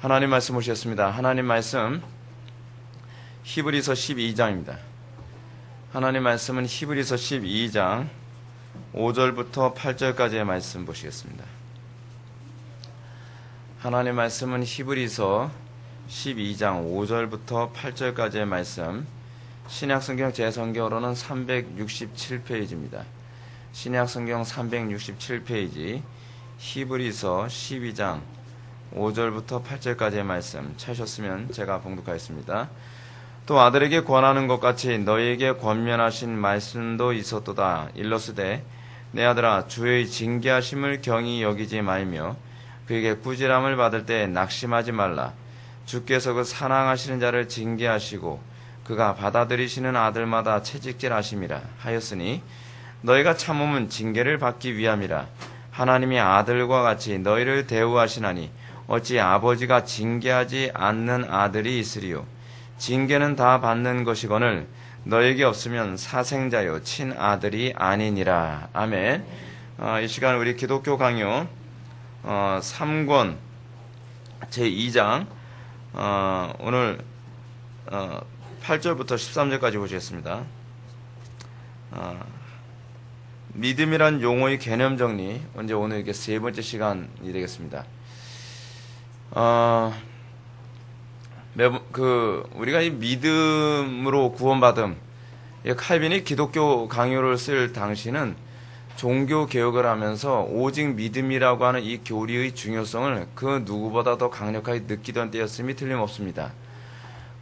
하나님 말씀 오셨습니다. 하나님 말씀 히브리서 12장입니다. 하나님 말씀은 히브리서 12장 5절부터 8절까지의 말씀 보시겠습니다. 하나님 말씀은 히브리서 12장 5절부터 8절까지의 말씀, 신약성경 제성경으로는 367페이지입니다. 신약성경 367페이지 히브리서 12장 5절부터 8절까지의 말씀 찾으셨으면 제가 봉독하겠습니다. 또 아들에게 권하는 것 같이 너희에게 권면하신 말씀도 있었도다. 일러스되 내 아들아 주의 징계하심을 경히 여기지 말며 그에게 꾸지람을 받을 때 낙심하지 말라. 주께서 그 사랑하시는 자를 징계하시고 그가 받아들이시는 아들마다 채찍질하심이라 하였으니 너희가 참음은 징계를 받기 위함이라. 하나님이 아들과 같이 너희를 대우하시나니 어찌 아버지가 징계하지 않는 아들이 있으리요. 징계는 다 받는 것이거늘 너에게 없으면 사생자요 친아들이 아니니라. 아멘. 이 시간 우리 기독교 강요 3권 제2장 오늘 8절부터 13절까지 보시겠습니다. 믿음이란 용어의 개념 정리, 오늘 이게 세 번째 시간이 되겠습니다. 우리가 이 믿음으로 구원받음, 칼빈이 기독교 강요를 쓸 당시는 종교 개혁을 하면서 오직 믿음이라고 하는 이 교리의 중요성을 그 누구보다 더 강력하게 느끼던 때였음이 틀림없습니다.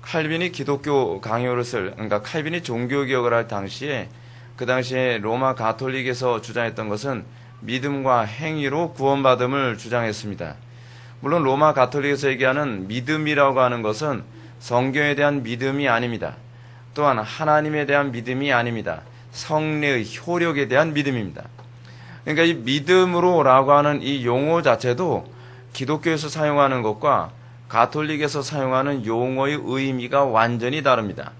칼빈이 기독교 강요를 그러니까 칼빈이 종교 개혁을 할 당시에 그 당시에 로마 가톨릭에서 주장했던 것은 믿음과 행위로 구원받음을 주장했습니다. 물론 로마 가톨릭에서 얘기하는 믿음이라고 하는 것은 성경에 대한 믿음이 아닙니다. 또한 하나님에 대한 믿음이 아닙니다. 성례의 효력에 대한 믿음입니다. 그러니까 이 믿음으로라고 하는 이 용어 자체도 기독교에서 사용하는 것과 가톨릭에서 사용하는 용어의 의미가 완전히 다릅니다.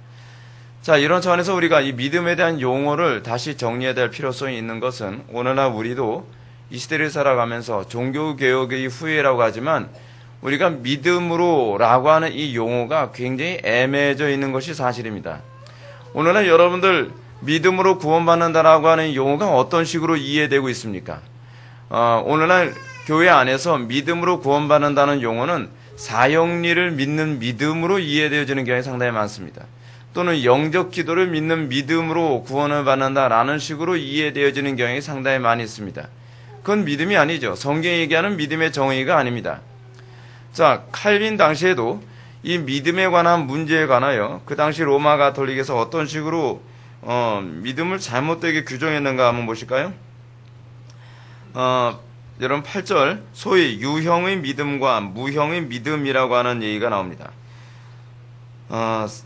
자, 이런 차원에서 우리가 이 믿음에 대한 용어를 다시 정리해야 될 필요성이 있는 것은 오늘날 우리도 이 시대를 살아가면서 종교개혁의 후예라고 하지만 우리가 믿음으로라고 하는 이 용어가 굉장히 애매해져 있는 것이 사실입니다. 오늘날 여러분들 믿음으로 구원받는다라고 하는 용어가 어떤 식으로 이해되고 있습니까? 오늘날 교회 안에서 믿음으로 구원받는다는 용어는 사형리를 믿는 믿음으로 이해되어지는 경우가 상당히 많습니다. 또는 영적 기도를 믿는 믿음으로 구원을 받는다라는 식으로 이해되어지는 경우가 상당히 많이 있습니다. 그건 믿음이 아니죠. 성경이 얘기하는 믿음의 정의가 아닙니다. 자, 칼빈 당시에도 이 믿음에 관한 문제에 관하여 그 당시 로마 가톨릭에서 어떤 식으로 믿음을 잘못되게 규정했는가 한번 보실까요? 여러분 8절 소위 유형의 믿음과 무형의 믿음이라고 하는 얘기가 나옵니다.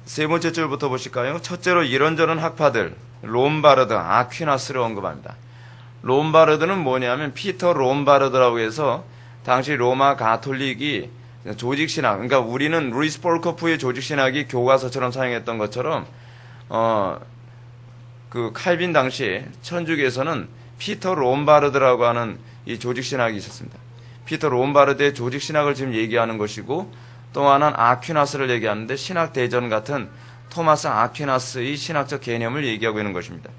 세 번째 줄부터 보실까요? 첫째로 이런저런 학파들 롬바르드, 아퀴나스를 언급합니다. 롬바르드는 뭐냐면 피터 롬바르드라고 해서 당시 로마 가톨릭이 조직신학, 그러니까 우리는 루이스 폴커프의 조직신학이 교과서처럼 사용했던 것처럼 그 칼빈 당시에 천주교에서는 피터 롬바르드라고 하는 이 조직신학이 있었습니다. 피터 롬바르드의 조직신학을 지금 얘기하는 것이고 또 하나는 아퀴나스를 얘기하는데 신학대전 같은 토마스 아퀴나스의 신학적 개념을 얘기하고 있는 것입니다.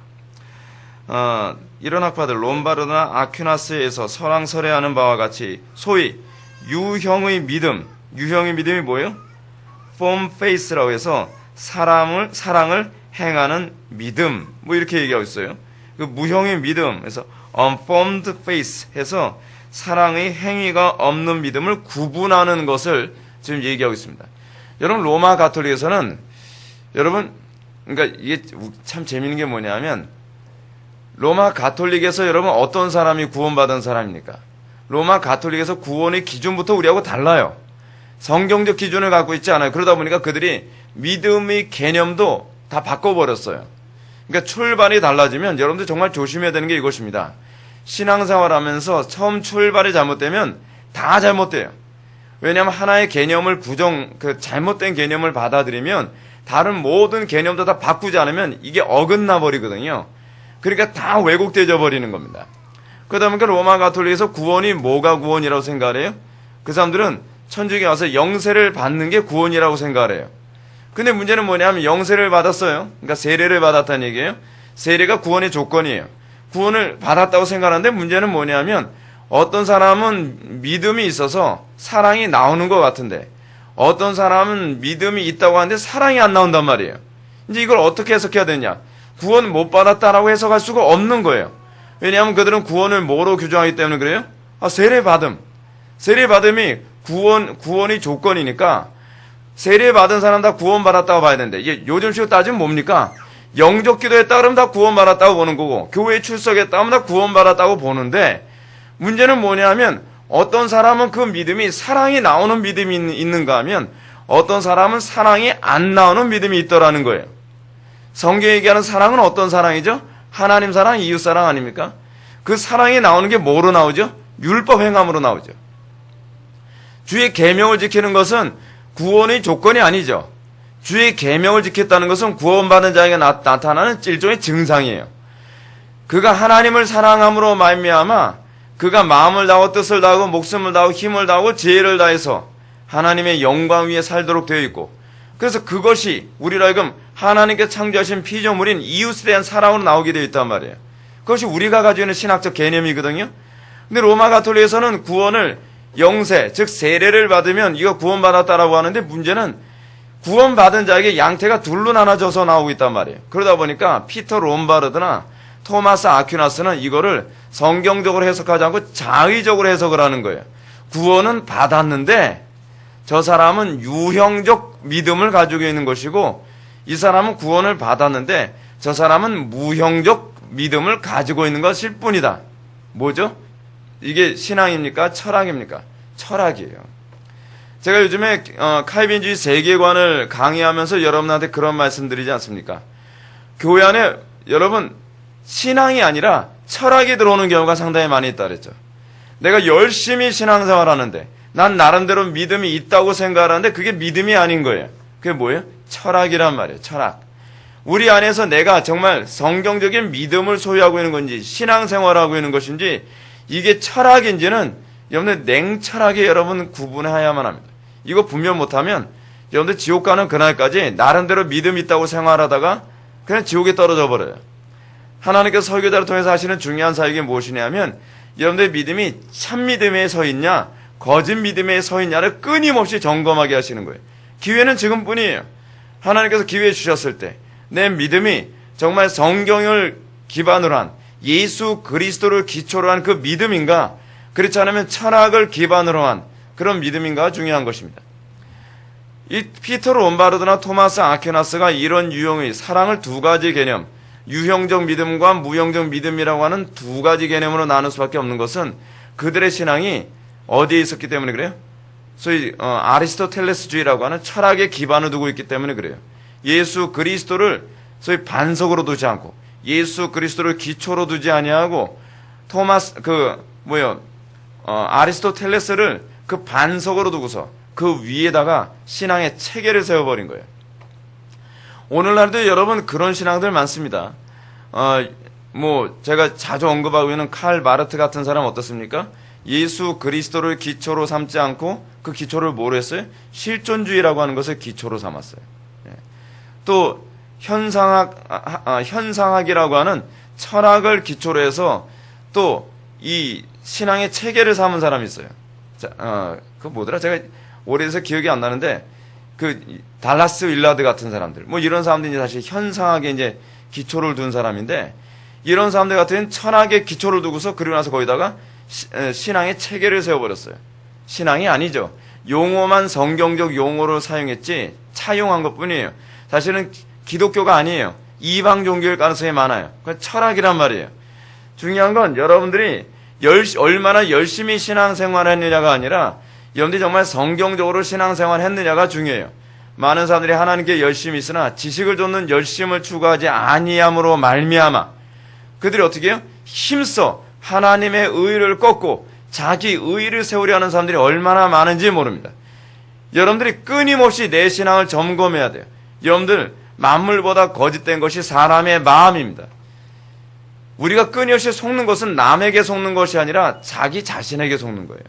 이런 학파들 롬바르드나 아퀴나스에서 설왕설래하는 바와 같이 소위 유형의 믿음이 뭐예요? form faith라고 해서 사랑을 행하는 믿음 이렇게 얘기하고 있어요. 그 무형의 믿음 해서 unformed faith 해서 사랑의 행위가 없는 믿음을 구분하는 것을 지금 얘기하고 있습니다. 여러분 로마 가톨릭에서는 그러니까 이게 참 재밌는 게 뭐냐면 로마 가톨릭에서 여러분 어떤 사람이 구원받은 사람입니까? 로마 가톨릭에서 구원의 기준부터 우리하고 달라요. 성경적 기준을 갖고 있지 않아요. 그러다 보니까 그들이 믿음의 개념도 다 바꿔버렸어요. 그러니까 출발이 달라지면 여러분들 정말 조심해야 되는 게 이것입니다. 신앙생활 하면서 처음 출발이 잘못되면 다 잘못돼요. 왜냐하면 하나의 개념을 잘못된 개념을 받아들이면 다른 모든 개념도 다 바꾸지 않으면 이게 어긋나 버리거든요. 그러니까 다 왜곡되어 버리는 겁니다. 그러다 보니까 로마 가톨릭에서 구원이 뭐가 구원이라고 생각을 해요? 그 사람들은 천주교에 와서 영세를 받는 게 구원이라고 생각을 해요. 근데 문제는 뭐냐면 영세를 받았어요. 그러니까 세례를 받았다는 얘기예요. 세례가 구원의 조건이에요. 구원을 받았다고 생각하는데 문제는 뭐냐면 어떤 사람은 믿음이 있어서 사랑이 나오는 것 같은데 어떤 사람은 믿음이 있다고 하는데 사랑이 안 나온단 말이에요. 이제 이걸 어떻게 해석해야 되냐? 구원 못 받았다라고 해석할 수가 없는 거예요. 왜냐하면 그들은 구원을 뭐로 규정하기 때문에 그래요? 세례받음. 세례받음이 구원의 조건이니까 세례받은 사람 다 구원받았다고 봐야 되는데 이게 요즘식으로 따지면 뭡니까? 영적 기도했다 그러면 다 구원받았다고 보는 거고 교회에 출석했다 하면 다 구원받았다고 보는데 문제는 뭐냐면 어떤 사람은 그 믿음이 사랑이 나오는 믿음이 있는가 하면 어떤 사람은 사랑이 안 나오는 믿음이 있더라는 거예요. 성경이 얘기하는 사랑은 어떤 사랑이죠? 하나님 사랑, 이웃 사랑 아닙니까? 그 사랑이 나오는 게 뭐로 나오죠? 율법 행함으로 나오죠. 주의 계명을 지키는 것은 구원의 조건이 아니죠. 주의 계명을 지켰다는 것은 구원받은 자에게 나타나는 일종의 증상이에요. 그가 하나님을 사랑함으로 말미암아 그가 마음을 다하고 뜻을 다하고 목숨을 다하고 힘을 다하고 지혜를 다해서 하나님의 영광 위에 살도록 되어 있고 그래서 그것이 우리로 하여금 하나님께 창조하신 피조물인 이웃에 대한 사랑으로 나오게 되어 있단 말이에요. 그것이 우리가 가지고 있는 신학적 개념이거든요. 근데 로마 가톨릭에서는 구원을 영세, 즉 세례를 받으면 이거 구원받았다라고 하는데 문제는 구원받은 자에게 양태가 둘로 나눠져서 나오고 있단 말이에요. 그러다 보니까 피터 롬바르드나 토마스 아퀴나스는 이거를 성경적으로 해석하지 않고 자의적으로 해석을 하는 거예요. 구원은 받았는데 저 사람은 유형적 믿음을 가지고 있는 것이고 이 사람은 구원을 받았는데 저 사람은 무형적 믿음을 가지고 있는 것일 뿐이다. 뭐죠? 이게 신앙입니까? 철학입니까? 철학이에요. 제가 요즘에 칼빈주의 세계관을 강의하면서 여러분한테 그런 말씀드리지 않습니까? 교회 안에 여러분 신앙이 아니라 철학이 들어오는 경우가 상당히 많이 있다 그랬죠. 내가 열심히 신앙생활하는데 난 나름대로 믿음이 있다고 생각하는데 그게 믿음이 아닌 거예요. 그게 뭐예요? 철학이란 말이에요. 철학. 우리 안에서 내가 정말 성경적인 믿음을 소유하고 있는 건지 신앙생활하고 있는 것인지 이게 철학인지는 여러분들 냉철하게 여러분 구분해야만 합니다. 이거 분별 못하면 여러분들 지옥 가는 그날까지 나름대로 믿음 있다고 생활하다가 그냥 지옥에 떨어져 버려요. 하나님께서 설교자를 통해서 하시는 중요한 사역이 무엇이냐면 여러분들의 믿음이 참 믿음에 서 있냐 거짓 믿음에 서 있냐를 끊임없이 점검하게 하시는 거예요. 기회는 지금뿐이에요. 하나님께서 기회 주셨을 때 내 믿음이 정말 성경을 기반으로 한 예수 그리스도를 기초로 한 그 믿음인가 그렇지 않으면 철학을 기반으로 한 그런 믿음인가가 중요한 것입니다. 이 피터 롬바르드나 토마스 아퀴나스가 이런 유형의 사랑을 두 가지 개념 유형적 믿음과 무형적 믿음이라고 하는 두 가지 개념으로 나눌 수밖에 없는 것은 그들의 신앙이 어디에 있었기 때문에 그래요? 소위 아리스토텔레스주의라고 하는 철학의 기반을 두고 있기 때문에 그래요. 예수 그리스도를 소위 반석으로 두지 않고 예수 그리스도를 기초로 두지 아니하고 아리스토텔레스를 그 반석으로 두고서 그 위에다가 신앙의 체계를 세워버린 거예요. 오늘날도 여러분 그런 신앙들 많습니다. 제가 자주 언급하고 있는 칼 마르트 같은 사람 어떻습니까? 예수 그리스도를 기초로 삼지 않고 그 기초를 뭐로 했어요? 실존주의라고 하는 것을 기초로 삼았어요. 또 현상학이라고 하는 철학을 기초로 해서 또 이 신앙의 체계를 삼은 사람이 있어요. 그 뭐더라? 제가 오래돼서 기억이 안 나는데 그 달라스 윌라드 같은 사람들 이런 사람들이 사실 현상학에 이제 기초를 둔 사람인데 이런 사람들 같은 철학의 기초를 두고서 그리고 나서 거기다가 신앙의 체계를 세워버렸어요. 신앙이 아니죠. 용어만 성경적 용어로 사용했지 차용한 것뿐이에요. 사실은 기독교가 아니에요. 이방 종교일 가능성이 많아요. 그건 철학이란 말이에요. 중요한 건 여러분들이 얼마나 열심히 신앙생활을 했느냐가 아니라 여러분들이 정말 성경적으로 신앙생활을 했느냐가 중요해요. 많은 사람들이 하나님께 열심히 있으나 지식을 좇는 열심을 추구하지 아니함으로 말미암아 그들이 어떻게 해요? 힘써 하나님의 의를 꺾고 자기 의를 세우려 하는 사람들이 얼마나 많은지 모릅니다. 여러분들이 끊임없이 내 신앙을 점검해야 돼요. 여러분들 만물보다 거짓된 것이 사람의 마음입니다. 우리가 끊임없이 속는 것은 남에게 속는 것이 아니라 자기 자신에게 속는 거예요.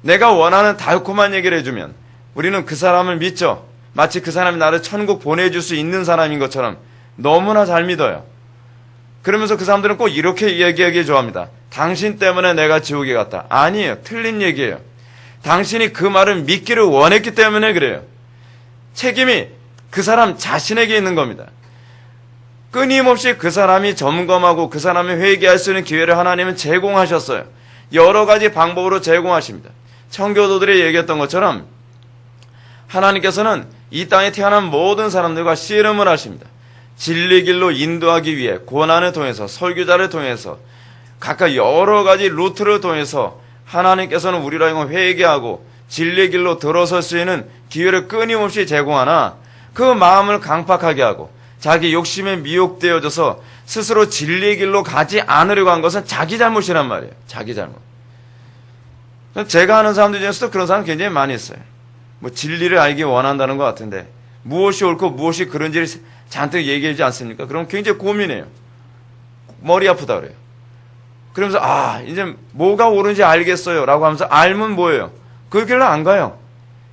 내가 원하는 달콤한 얘기를 해주면 우리는 그 사람을 믿죠. 마치 그 사람이 나를 천국 보내줄 수 있는 사람인 것처럼 너무나 잘 믿어요. 그러면서 그 사람들은 꼭 이렇게 얘기하기 좋아합니다. 당신 때문에 내가 지옥에 갔다. 아니에요. 틀린 얘기예요. 당신이 그 말을 믿기를 원했기 때문에 그래요. 책임이 그 사람 자신에게 있는 겁니다. 끊임없이 그 사람이 점검하고 그 사람이 회개할 수 있는 기회를 하나님은 제공하셨어요. 여러 가지 방법으로 제공하십니다. 청교도들이 얘기했던 것처럼 하나님께서는 이 땅에 태어난 모든 사람들과 씨름을 하십니다. 진리 길로 인도하기 위해 고난을 통해서 설교자를 통해서 각각 여러 가지 루트를 통해서 하나님께서는 우리로 하여금 회개하고 진리 길로 들어설 수 있는 기회를 끊임없이 제공하나 그 마음을 강팍하게 하고 자기 욕심에 미혹되어져서 스스로 진리 길로 가지 않으려고 한 것은 자기 잘못이란 말이에요. 자기 잘못. 제가 아는 사람들 중에서도 그런 사람 굉장히 많이 있어요. 뭐 진리를 알기 원한다는 것 같은데 무엇이 옳고 무엇이 그런지를 잔뜩 얘기하지 않습니까? 그럼 굉장히 고민해요. 머리 아프다 그래요. 그러면서 이제 뭐가 옳은지 알겠어요 라고 하면서 알면 뭐예요? 그 길로 안 가요.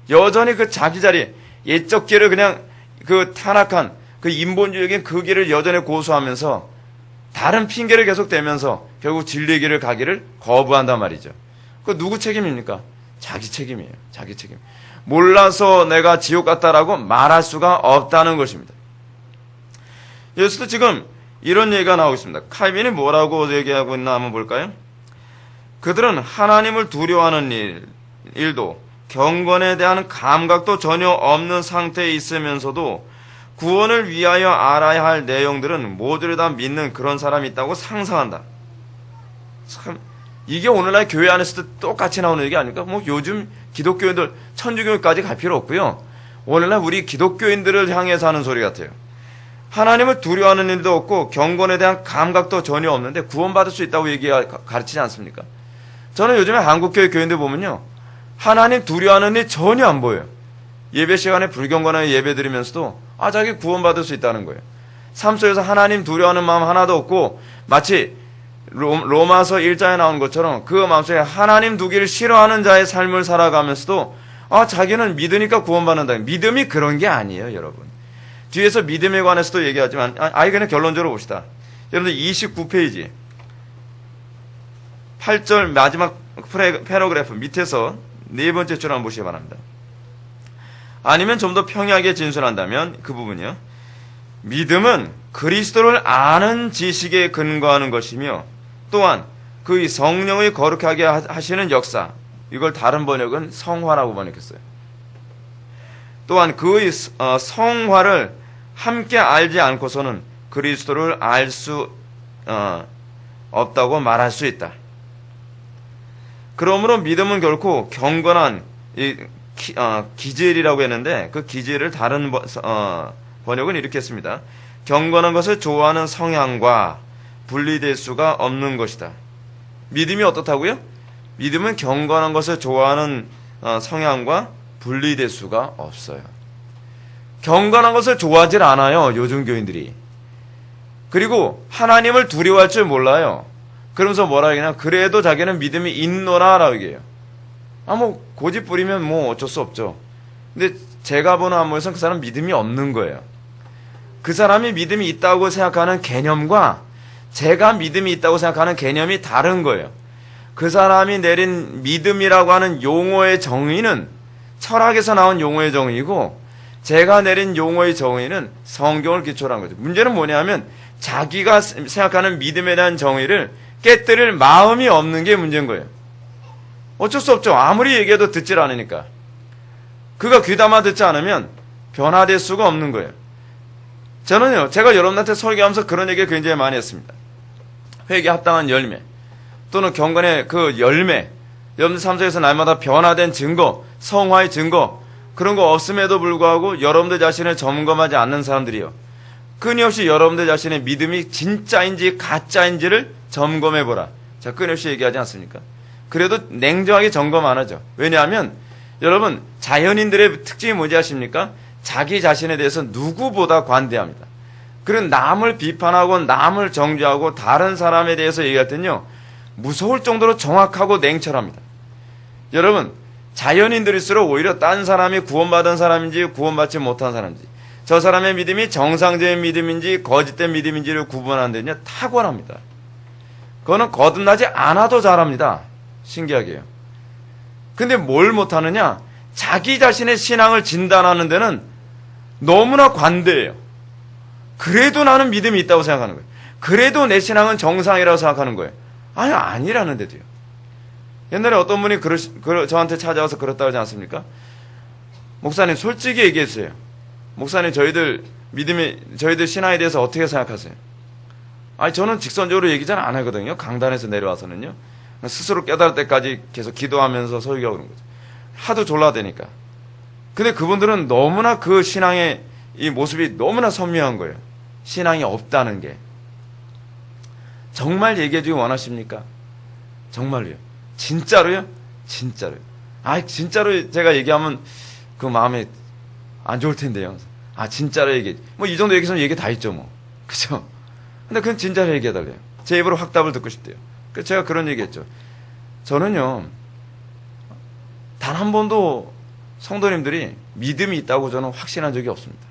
여전히 그 자기 자리 옛적 길을 그냥 그 타락한 그 인본주의적인 그 길을 여전히 고수하면서 다른 핑계를 계속 대면서 결국 진리의 길을 가기를 거부한단 말이죠. 그 누구 책임입니까? 자기 책임이에요. 자기 책임. 몰라서 내가 지옥 갔다라고 말할 수가 없다는 것입니다. 여기서도 지금 이런 얘기가 나오고 있습니다. 칼빈이 뭐라고 얘기하고 있나 한번 볼까요? 그들은 하나님을 두려워하는 일도 경건에 대한 감각도 전혀 없는 상태에 있으면서도 구원을 위하여 알아야 할 내용들은 모두를 다 믿는 그런 사람이 있다고 상상한다. 참 이게 오늘날 교회 안에서도 똑같이 나오는 얘기 아닙니까? 뭐 요즘 기독교인들 천주교까지 갈 필요 없고요. 오늘날 우리 기독교인들을 향해서 하는 소리 같아요. 하나님을 두려워하는 일도 없고 경건에 대한 감각도 전혀 없는데 구원받을 수 있다고 가르치지 않습니까? 저는 요즘에 한국교회 교인들 보면요. 하나님 두려워하는 일 전혀 안 보여요. 예배 시간에 불경건하게 예배 드리면서도 자기 구원받을 수 있다는 거예요. 삶 속에서 하나님 두려워하는 마음 하나도 없고 마치 로마서 1장에 나온 것처럼 그 마음속에 하나님 두기를 싫어하는 자의 삶을 살아가면서도 자기는 믿으니까 구원받는다. 믿음이 그런 게 아니에요, 여러분. 뒤에서 믿음에 관해서도 얘기하지만 그냥 결론적으로 봅시다. 여러분들 29페이지 8절 마지막 패러그래프 밑에서 네 번째 줄 한번 보시기 바랍니다. 아니면 좀 더 평이하게 진술한다면 그 부분이요. 믿음은 그리스도를 아는 지식에 근거하는 것이며 또한 그 성령의 거룩하게 하시는 역사, 이걸 다른 번역은 성화라고 번역했어요. 또한 그의 성화를 함께 알지 않고서는 그리스도를 알 수 없다고 말할 수 있다. 그러므로 믿음은 결코 경건한 기질이라고 했는데 그 기질을 다른 번역은 이렇게 했습니다. 경건한 것을 좋아하는 성향과 분리될 수가 없는 것이다. 믿음이 어떻다고요? 믿음은 경건한 것을 좋아하는 성향과 분리될 수가 없어요. 경건한 것을 좋아하질 않아요, 요즘 교인들이. 그리고 하나님을 두려워할 줄 몰라요. 그러면서 뭐라 하냐? 그래도 자기는 믿음이 있노라라고 얘기해요. 뭐 고집 부리면 뭐 어쩔 수 없죠. 근데 제가 보는 안목에서는 그 사람 믿음이 없는 거예요. 그 사람이 믿음이 있다고 생각하는 개념과 제가 믿음이 있다고 생각하는 개념이 다른 거예요. 그 사람이 내린 믿음이라고 하는 용어의 정의는 철학에서 나온 용어의 정의이고 제가 내린 용어의 정의는 성경을 기초로 한 거죠. 문제는 뭐냐면 자기가 생각하는 믿음에 대한 정의를 깨뜨릴 마음이 없는 게 문제인 거예요. 어쩔 수 없죠. 아무리 얘기해도 듣질 않으니까. 그가 귀담아 듣지 않으면 변화될 수가 없는 거예요. 저는요, 제가 여러분한테 설교하면서 그런 얘기를 굉장히 많이 했습니다. 회개에 합당한 열매, 또는 경건의 그 열매, 여러분들 삶 속에서 날마다 변화된 증거, 성화의 증거, 그런 거 없음에도 불구하고 여러분들 자신을 점검하지 않는 사람들이요. 끊임없이 여러분들 자신의 믿음이 진짜인지 가짜인지를 점검해보라. 자, 끊임없이 얘기하지 않습니까? 그래도 냉정하게 점검 안 하죠. 왜냐하면 여러분 자연인들의 특징이 뭔지 아십니까? 자기 자신에 대해서 누구보다 관대합니다. 그런 남을 비판하고 남을 정죄하고 다른 사람에 대해서 얘기할 때는요 무서울 정도로 정확하고 냉철합니다. 여러분 자연인들일수록 오히려 딴 사람이 구원받은 사람인지 구원받지 못한 사람인지, 저 사람의 믿음이 정상적인 믿음인지 거짓된 믿음인지를 구분하는 데는 탁월합니다. 그거는 거듭나지 않아도 잘합니다. 신기하게요. 근데 뭘 못하느냐? 자기 자신의 신앙을 진단하는 데는 너무나 관대해요. 그래도 나는 믿음이 있다고 생각하는 거예요. 그래도 내 신앙은 정상이라고 생각하는 거예요. 아니, 아니라는데도요. 옛날에 어떤 분이 저한테 찾아와서 그랬다고 하지 않습니까? 목사님, 솔직히 얘기했어요. 목사님, 저희들 신앙에 대해서 어떻게 생각하세요? 아니, 저는 직선적으로 얘기 잘 안 하거든요. 강단에서 내려와서는요. 스스로 깨달을 때까지 계속 기도하면서 설교하고 그런 거죠. 하도 졸라대니까. 근데 그분들은 너무나 그 신앙의 이 모습이 너무나 선명한 거예요. 신앙이 없다는 게. 정말 얘기해주기 원하십니까? 정말로요. 진짜로요? 진짜로요. 아, 진짜로 제가 얘기하면 그 마음에 안 좋을 텐데요. 아, 진짜로 얘기해. 뭐 이 정도 얘기했으면 얘기 다 했죠, 뭐. 그죠? 근데 그건 진짜로 얘기해달래요. 제 입으로 확답을 듣고 싶대요. 그래서 제가 그런 얘기했죠. 저는요, 단 한 번도 성도님들이 믿음이 있다고 저는 확신한 적이 없습니다.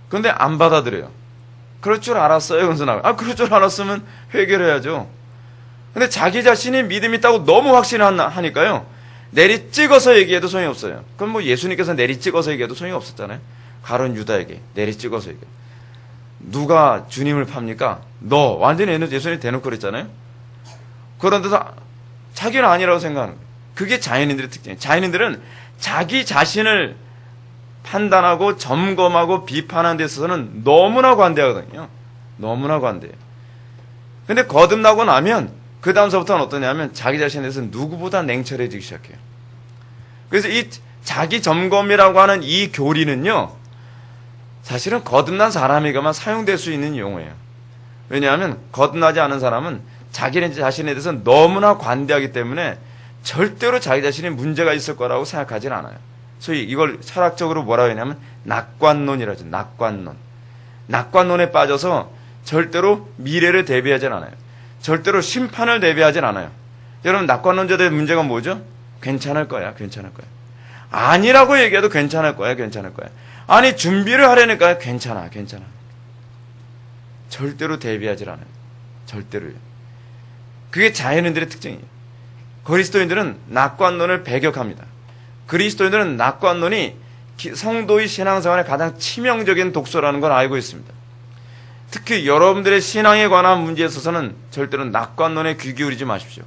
그런데 안 받아들여요. 그럴 줄 알았어요. 그래서 그럴 줄 알았으면 해결해야죠. 근데 자기 자신이 믿음이 있다고 너무 확신하니까요. 내리 찍어서 얘기해도 소용이 없어요. 그럼 뭐 예수님께서 내리 찍어서 얘기해도 소용이 없었잖아요. 가룟 유다에게 내리 찍어서 얘기해. 누가 주님을 팝니까? 너. 완전히 예수님 대놓고 그랬잖아요. 그런데도 자기는 아니라고 생각하는 거예요. 그게 자연인들의 특징이에요. 자연인들은 자기 자신을 판단하고 점검하고 비판하는 데 있어서는 너무나 관대하거든요. 너무나 관대해요. 근데 거듭나고 나면 그 다음서부터는 어떠냐면 자기 자신에 대해서 누구보다 냉철해지기 시작해요. 그래서 이 자기 점검이라고 하는 이 교리는요, 사실은 거듭난 사람에게만 사용될 수 있는 용어예요. 왜냐하면 거듭나지 않은 사람은 자기 자신에 대해서 너무나 관대하기 때문에 절대로 자기 자신이 문제가 있을 거라고 생각하진 않아요. 소위 이걸 철학적으로 뭐라고 하냐면 낙관론이라죠. 낙관론. 낙관론에 빠져서 절대로 미래를 대비하진 않아요. 절대로 심판을 대비하진 않아요. 여러분, 낙관론자들의 문제가 뭐죠? 괜찮을 거야, 괜찮을 거야. 아니라고 얘기해도 괜찮을 거야, 괜찮을 거야. 아니, 준비를 하려니까 괜찮아, 괜찮아. 절대로 대비하질 않아요. 절대로요. 그게 자연인들의 특징이에요. 그리스도인들은 낙관론을 배격합니다. 그리스도인들은 낙관론이 성도의 신앙생활의 가장 치명적인 독소라는 걸 알고 있습니다. 특히 여러분들의 신앙에 관한 문제에 있어서는 절대로 낙관론에 귀 기울이지 마십시오.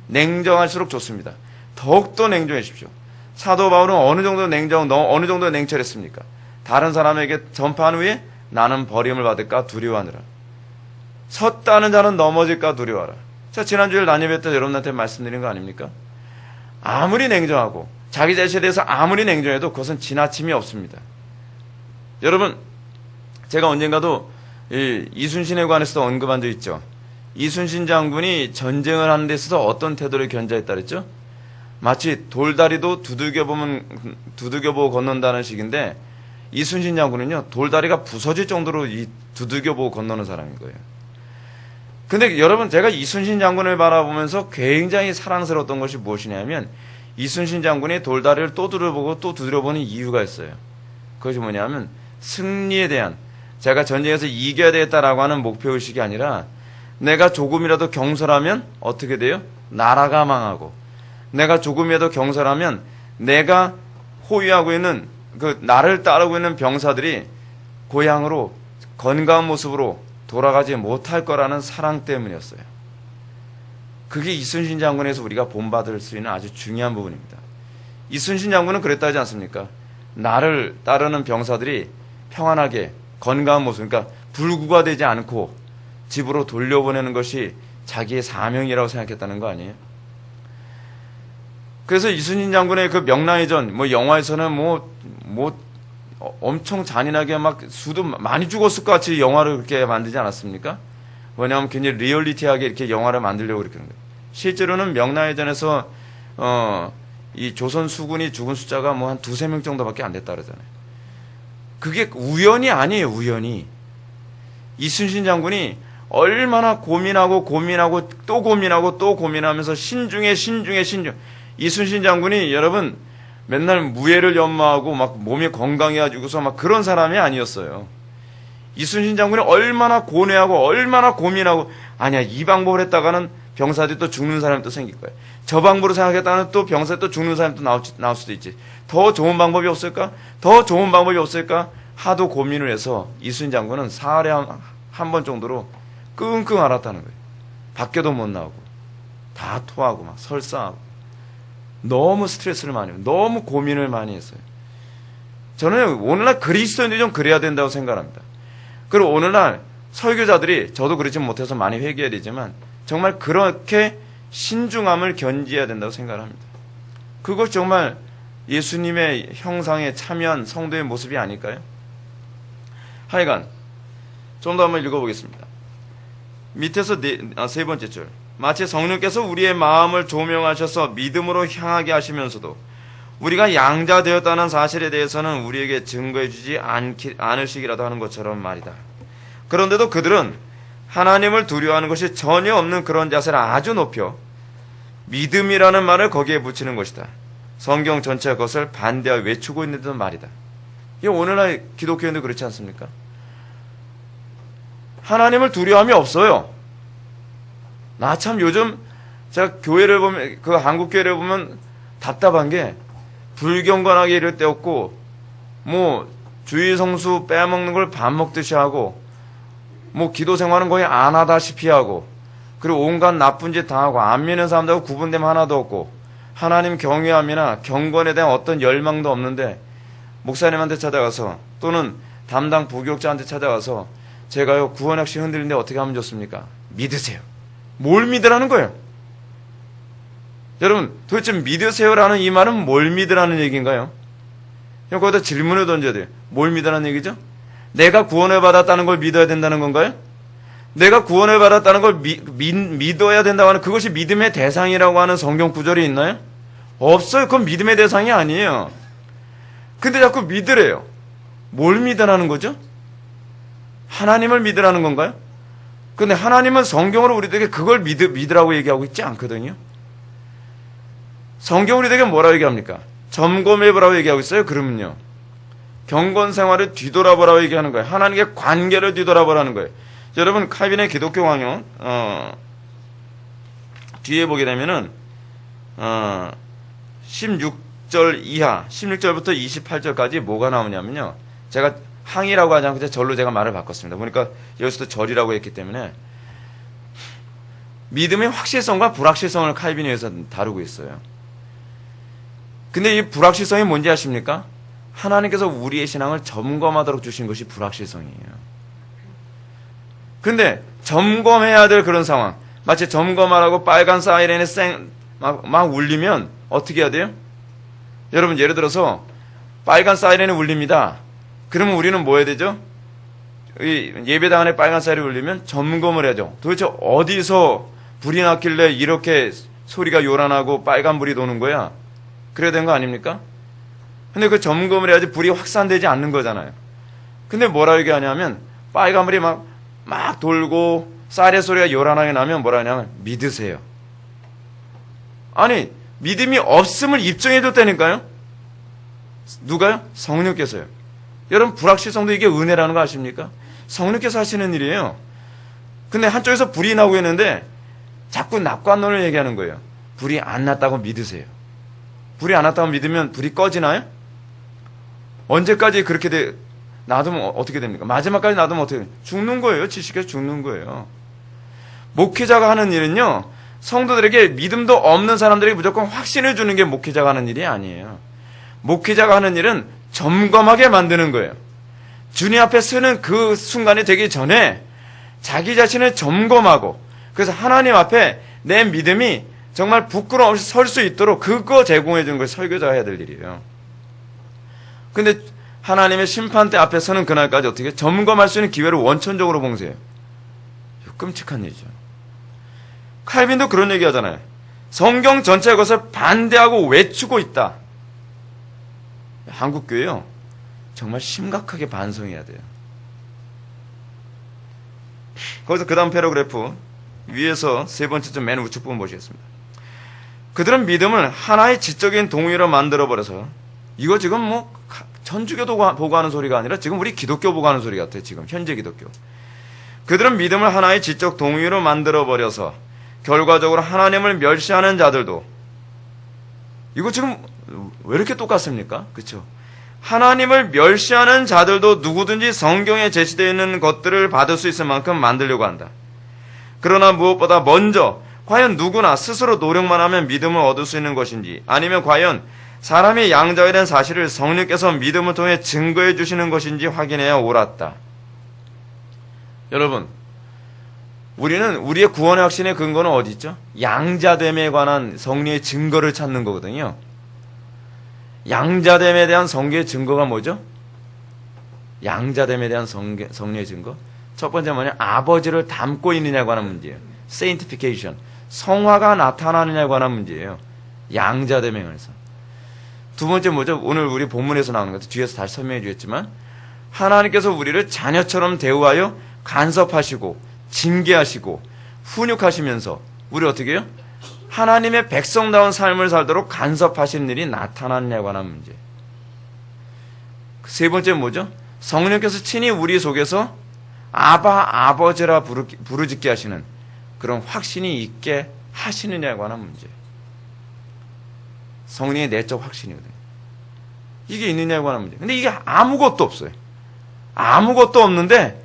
냉정할수록 좋습니다. 더욱더 냉정해십시오. 사도 바울은 어느 정도 어느 정도 냉철했습니까? 다른 사람에게 전파한 후에 나는 버림을 받을까 두려워하느라. 섰다는 자는 넘어질까 두려워하라. 자, 지난주에 난입회 때 여러분한테 말씀드린 거 아닙니까? 아무리 냉정하고 자기 자신에 대해서 아무리 냉정해도 그것은 지나침이 없습니다. 여러분, 제가 언젠가도 이순신에 관해서도 언급한 적 있죠. 이순신 장군이 전쟁을 하는 데 있어서 어떤 태도를 견자했다 그랬죠? 마치 돌다리도 두들겨보고 건넌다는 식인데, 이순신 장군은요, 돌다리가 부서질 정도로 두들겨보고 건너는 사람인 거예요. 근데 여러분, 제가 이순신 장군을 바라보면서 굉장히 사랑스러웠던 것이 무엇이냐면, 이순신 장군이 돌다리를 또 두드려보고 또 두드려보는 이유가 있어요. 그것이 뭐냐면, 승리에 대한, 제가 전쟁에서 이겨야 되겠다라고 하는 목표의식이 아니라, 내가 조금이라도 경솔하면 어떻게 돼요? 나라가 망하고, 내가 조금이라도 경솔하면 내가 호위하고 있는 나를 따르고 있는 병사들이 고향으로 건강한 모습으로 돌아가지 못할 거라는 사랑 때문이었어요. 그게 이순신 장군에서 우리가 본받을 수 있는 아주 중요한 부분입니다. 이순신 장군은 그랬다 하지 않습니까? 나를 따르는 병사들이 평안하게 건강한 모습, 그러니까 불구가 되지 않고 집으로 돌려보내는 것이 자기의 사명이라고 생각했다는 거 아니에요? 그래서 이순신 장군의 그 명랑의전, 영화에서는 엄청 잔인하게 막 수도 많이 죽었을 것 같이 영화를 그렇게 만들지 않았습니까? 왜냐하면 굉장히 리얼리티하게 이렇게 영화를 만들려고 그렇게 하는 거예요. 실제로는 명랑의전에서, 이 조선 수군이 죽은 숫자가 한 두세 명 정도밖에 안 됐다 그러잖아요. 그게 우연이 아니에요, 우연이. 이순신 장군이 얼마나 고민하고 또 고민하면서 신중해. 이순신 장군이 여러분 맨날 무예를 연마하고 막 몸이 건강해가지고서 막 그런 사람이 아니었어요. 이순신 장군이 얼마나 고뇌하고 얼마나 고민하고, 아니야 이 방법을 했다가는 병사들이 또 죽는 사람이 또 생길 거야. 저 방법으로 생각했다가는 또 병사에 또 죽는 사람이 또 나올 수도 있지. 더 좋은 방법이 없을까? 더 좋은 방법이 없을까? 하도 고민을 해서 이순신 장군은 사흘에 한 번 정도로 끙끙 앓았다는 거예요. 밖에도 못 나오고 다 토하고 막 설사하고 너무 스트레스를 많이 하고 너무 고민을 많이 했어요. 저는 오늘날 그리스도인들이 좀 그래야 된다고 생각합니다. 그리고 오늘날 설교자들이, 저도 그렇지 못해서 많이 회개해야 되지만 정말 그렇게 신중함을 견지해야 된다고 생각합니다. 그것 정말 예수님의 형상에 참여한 성도의 모습이 아닐까요? 하여간 좀 더 한번 읽어보겠습니다. 밑에서 세 번째 줄. 마치 성령께서 우리의 마음을 조명하셔서 믿음으로 향하게 하시면서도 우리가 양자되었다는 사실에 대해서는 우리에게 증거해 주지 않으시기라도 하는 것처럼 말이다. 그런데도 그들은 하나님을 두려워하는 것이 전혀 없는 그런 자세를 아주 높여 믿음이라는 말을 거기에 붙이는 것이다. 성경 전체가 그것을 반대하여 외치고 있는 말이다. 이 오늘날 기독교인도 그렇지 않습니까? 하나님을 두려움이 없어요. 나 참 요즘 제가 교회를 보면, 그 한국 교회를 보면 답답한 게 불경건하게 이럴 때 없고, 뭐 주일 성수 빼먹는 걸 밥 먹듯이 하고, 뭐 기도 생활은 거의 안 하다시피 하고, 그리고 온갖 나쁜 짓 다 하고, 안 믿는 사람들하고 구분됨 하나도 없고, 하나님 경외함이나 경건에 대한 어떤 열망도 없는데, 목사님한테 찾아가서 또는 담당 부교육자한테 찾아가서 제가요 구원학시 흔들리는데 어떻게 하면 좋습니까? 믿으세요. 뭘 믿으라는 거예요? 여러분 도대체 믿으세요라는 이 말은 뭘 믿으라는 얘기인가요? 거기다 질문을 던져야 돼요. 뭘 믿으라는 얘기죠? 내가 구원을 받았다는 걸 믿어야 된다는 건가요? 내가 구원을 받았다는 걸 믿어야 된다고 하는, 그것이 믿음의 대상이라고 하는 성경 구절이 있나요? 없어요. 그건 믿음의 대상이 아니에요. 근데 자꾸 믿으래요. 뭘 믿으라는 거죠? 하나님을 믿으라는 건가요? 근데 하나님은 성경으로 우리들에게 그걸 믿으라고 얘기하고 있지 않거든요. 성경 우리들에게 뭐라고 얘기합니까? 점검해보라고 얘기하고 있어요. 그러면요, 경건 생활을 뒤돌아보라고 얘기하는 거예요. 하나님의 관계를 뒤돌아보라는 거예요. 여러분 칼빈의 기독교 강요 뒤에 보게 되면은 16절 이하 16절부터 28절까지 뭐가 나오냐면요, 제가 항이라고 하지 않고 절로 제가 말을 바꿨습니다. 보니까 여기서도 절이라고 했기 때문에 믿음의 확실성과 불확실성을 칼빈이 여기서 다루고 있어요. 근데 이 불확실성이 뭔지 아십니까? 하나님께서 우리의 신앙을 점검하도록 주신 것이 불확실성이에요. 근데 점검해야 될 그런 상황, 마치 점검하라고 빨간 사이렌이 막 울리면 어떻게 해야 돼요? 여러분 예를 들어서 빨간 사이렌이 울립니다. 그러면 우리는 뭐 해야 되죠? 예배당 안에 빨간 사이렌이 울리면 점검을 해야죠. 도대체 어디서 불이 났길래 이렇게 소리가 요란하고 빨간불이 도는 거야? 그래야 되는 거 아닙니까? 근데 그 점검을 해야지 불이 확산되지 않는 거잖아요. 근데 뭐라 얘기하냐면 빨간불이 막 돌고 사이렌 소리가 요란하게 나면 뭐라 하냐면 믿으세요. 아니 믿음이 없음을 입증해 줬다니까요. 누가요? 성령께서요. 여러분 불확실성도 이게 은혜라는 거 아십니까? 성령께서 하시는 일이에요. 근데 한쪽에서 불이 나고 있는데 자꾸 낙관론을 얘기하는 거예요. 불이 안 났다고 믿으세요. 불이 안 났다고 믿으면 불이 꺼지나요? 언제까지 그렇게 놔두면 어떻게 됩니까? 마지막까지 놔두면 어떻게 됩니까? 죽는 거예요. 지식에서 죽는 거예요. 목회자가 하는 일은요, 성도들에게 믿음도 없는 사람들에게 무조건 확신을 주는 게 목회자가 하는 일이 아니에요. 목회자가 하는 일은 점검하게 만드는 거예요. 주님 앞에 서는 그 순간이 되기 전에 자기 자신을 점검하고, 그래서 하나님 앞에 내 믿음이 정말 부끄러움 없이 설 수 있도록 그거 제공해 주는 걸 설교자가 해야 될 일이에요. 근데 하나님의 심판대 앞에 서는 그날까지 어떻게 점검할 수 있는 기회를 원천적으로 봉쇄해요. 끔찍한 일이죠. 칼빈도 그런 얘기 하잖아요. 성경 전체 것을 반대하고 외치고 있다. 한국교회요, 정말 심각하게 반성해야 돼요. 거기서 그 다음 패러그래프 위에서 세 번째 좀 맨 우측 부분 보시겠습니다. 그들은 믿음을 하나의 지적인 동의로 만들어버려서, 이거 지금 뭐 천주교도 보고하는 소리가 아니라 지금 우리 기독교 보고하는 소리 같아요. 지금 현재 기독교. 그들은 믿음을 하나의 지적 동의로 만들어버려서 결과적으로 하나님을 멸시하는 자들도, 이거 지금 왜 이렇게 똑같습니까? 그렇죠? 하나님을 멸시하는 자들도 누구든지 성경에 제시되어 있는 것들을 받을 수 있을 만큼 만들려고 한다. 그러나 무엇보다 먼저 과연 누구나 스스로 노력만 하면 믿음을 얻을 수 있는 것인지, 아니면 과연 사람이 양자가 된 사실을 성령께서 믿음을 통해 증거해 주시는 것인지 확인해야 옳았다. 여러분, 우리는 우리의 구원의 확신의 근거는 어디 있죠? 양자됨에 관한 성리의 증거를 찾는 거거든요. 양자됨에 대한 성경의 증거가 뭐죠? 양자됨에 대한 성리의 증거? 첫 번째 뭐냐? 아버지를 닮고 있느냐고 하는 문제예요. sanctification. 성화가 나타나느냐고 하는 문제예요. 양자됨에 관해서. 두 번째 뭐죠? 오늘 우리 본문에서 나오는 것도 뒤에서 다시 설명해 주겠지만, 하나님께서 우리를 자녀처럼 대우하여 간섭하시고 징계하시고 훈육하시면서 우리 어떻게 해요? 하나님의 백성다운 삶을 살도록 간섭하시는 일이 나타났냐고 하는 문제. 세 번째 뭐죠? 성령께서 친히 우리 속에서 아버지라 부르짖게 하시는 그런 확신이 있게 하시느냐고 하는 문제. 성령의 내적 확신이거든요. 이게 있느냐고 하는 문제. 근데 이게 아무것도 없어요. 아무것도 없는데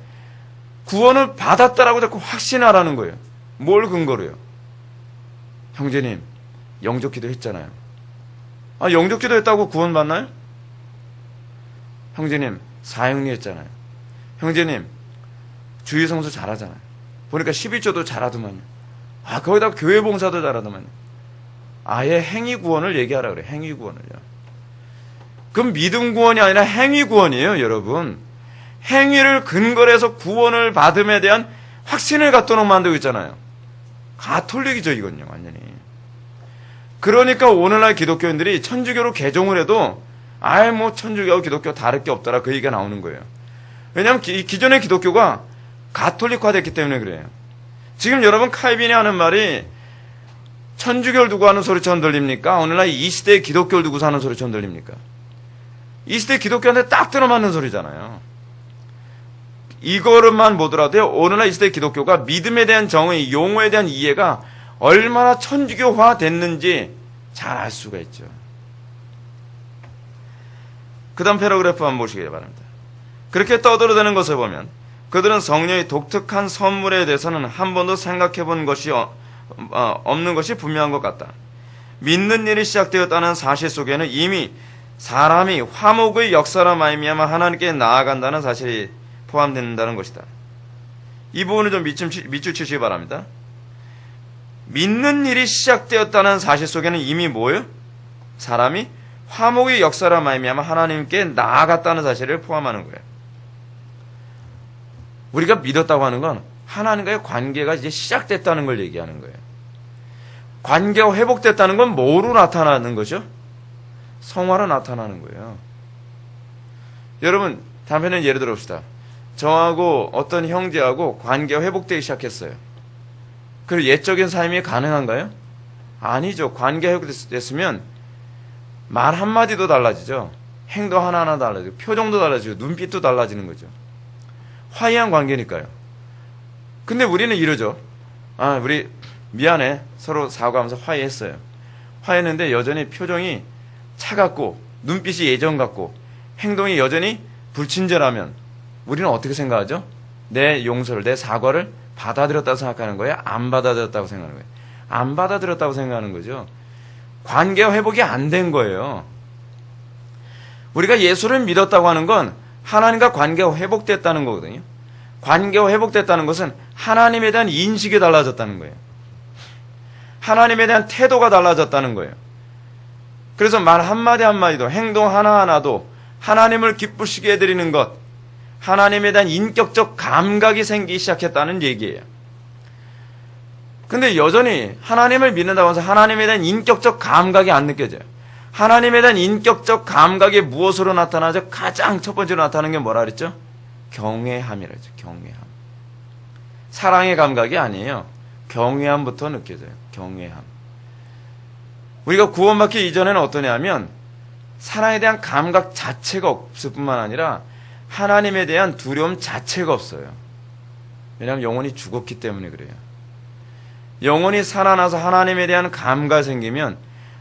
구원을 받았다라고 자꾸 확신하라는 거예요. 뭘 근거로요? 형제님, 영접기도 했잖아요. 아, 영접기도 했다고 구원 받나요? 형제님, 사형리 했잖아요. 형제님, 주의성수 잘하잖아요. 보니까 11조도 잘하더만요. 아, 거기다 교회 봉사도 잘하더만요. 아예 행위 구원을 얘기하라 그래요. 행위 구원을요. 그럼 믿음 구원이 아니라 행위 구원이에요, 여러분. 행위를 근거로 해서 구원을 받음에 대한 확신을 갖도록 만들고 있잖아요. 가톨릭이죠, 이건요, 완전히. 그러니까 오늘날 기독교인들이 천주교로 개종을 해도 아예 뭐 천주교하고 기독교 다를 게 없더라, 그 얘기가 나오는 거예요. 왜냐하면 기존의 기독교가 가톨릭화됐기 때문에 그래요. 지금 여러분 칼빈이 하는 말이 천주교를 두고 하는 소리처럼 들립니까? 오늘날 이 시대의 기독교를 두고 사는 소리처럼 들립니까? 이 시대 기독교한테 딱 들어맞는 소리잖아요. 이거를만 보더라도 오늘날 이 시대 기독교가 믿음에 대한 정의, 용어에 대한 이해가 얼마나 천주교화 됐는지 잘 알 수가 있죠. 그 다음 패러그래프 한번 보시기 바랍니다. 그렇게 떠들어대는 것을 보면 그들은 성령의 독특한 선물에 대해서는 한 번도 생각해 본 것이 없는 것이 분명한 것 같다. 믿는 일이 시작되었다는 사실 속에는 이미 사람이 화목의 역사로 말미암아 하나님께 나아간다는 사실이 포함된다는 것이다. 이 부분을 좀 밑줄 치시기 바랍니다. 믿는 일이 시작되었다는 사실 속에는 이미 뭐예요? 사람이 화목의 역사로 말미암아 하나님께 나아갔다는 사실을 포함하는 거예요. 우리가 믿었다고 하는 건 하나님과의 관계가 이제 시작됐다는 걸 얘기하는 거예요. 관계가 회복됐다는 건 뭐로 나타나는 거죠? 성화로 나타나는 거예요. 여러분, 단편은 예를 들어 봅시다. 저하고 어떤 형제하고 관계가 회복되기 시작했어요. 그리고 옛적인 삶이 가능한가요? 아니죠. 관계가 회복됐으면 말 한마디도 달라지죠. 행동 하나하나 달라지고 표정도 달라지고 눈빛도 달라지는 거죠. 화해한 관계니까요. 근데 우리는 이러죠. 아, 우리 미안해. 서로 사과하면서 화해했어요. 화해했는데 여전히 표정이 차갑고 눈빛이 예전 같고 행동이 여전히 불친절하면 우리는 어떻게 생각하죠? 내 용서를, 내 사과를 받아들였다고 생각하는 거예요? 안 받아들였다고 생각하는 거예요? 안 받아들였다고 생각하는 거죠. 관계가 회복이 안 된 거예요. 우리가 예수를 믿었다고 하는 건 하나님과 관계가 회복됐다는 거거든요. 관계가 회복됐다는 것은 하나님에 대한 인식이 달라졌다는 거예요. 하나님에 대한 태도가 달라졌다는 거예요. 그래서 말 한마디 한마디도 행동 하나하나도 하나님을 기쁘시게 해드리는 것, 하나님에 대한 인격적 감각이 생기기 시작했다는 얘기예요. 근데 여전히 하나님을 믿는다고 해서 하나님에 대한 인격적 감각이 안 느껴져요. 하나님에 대한 인격적 감각이 무엇으로 나타나죠? 가장 첫 번째로 나타나는 게 뭐라 그랬죠? 경외함이라죠. 경외함. 사랑의 감각이 아니에요. 경외함부터 느껴져요. 경외함. 우리가 구원받기 이전에는 어떠냐면 사랑에 대한 감각 자체가 없을 뿐만 아니라 하나님에 대한 두려움 자체가 없어요. 왜냐하면 영혼이 죽었기 때문에 그래요. 영혼이 살아나서 하나님에 대한 감각이 생기면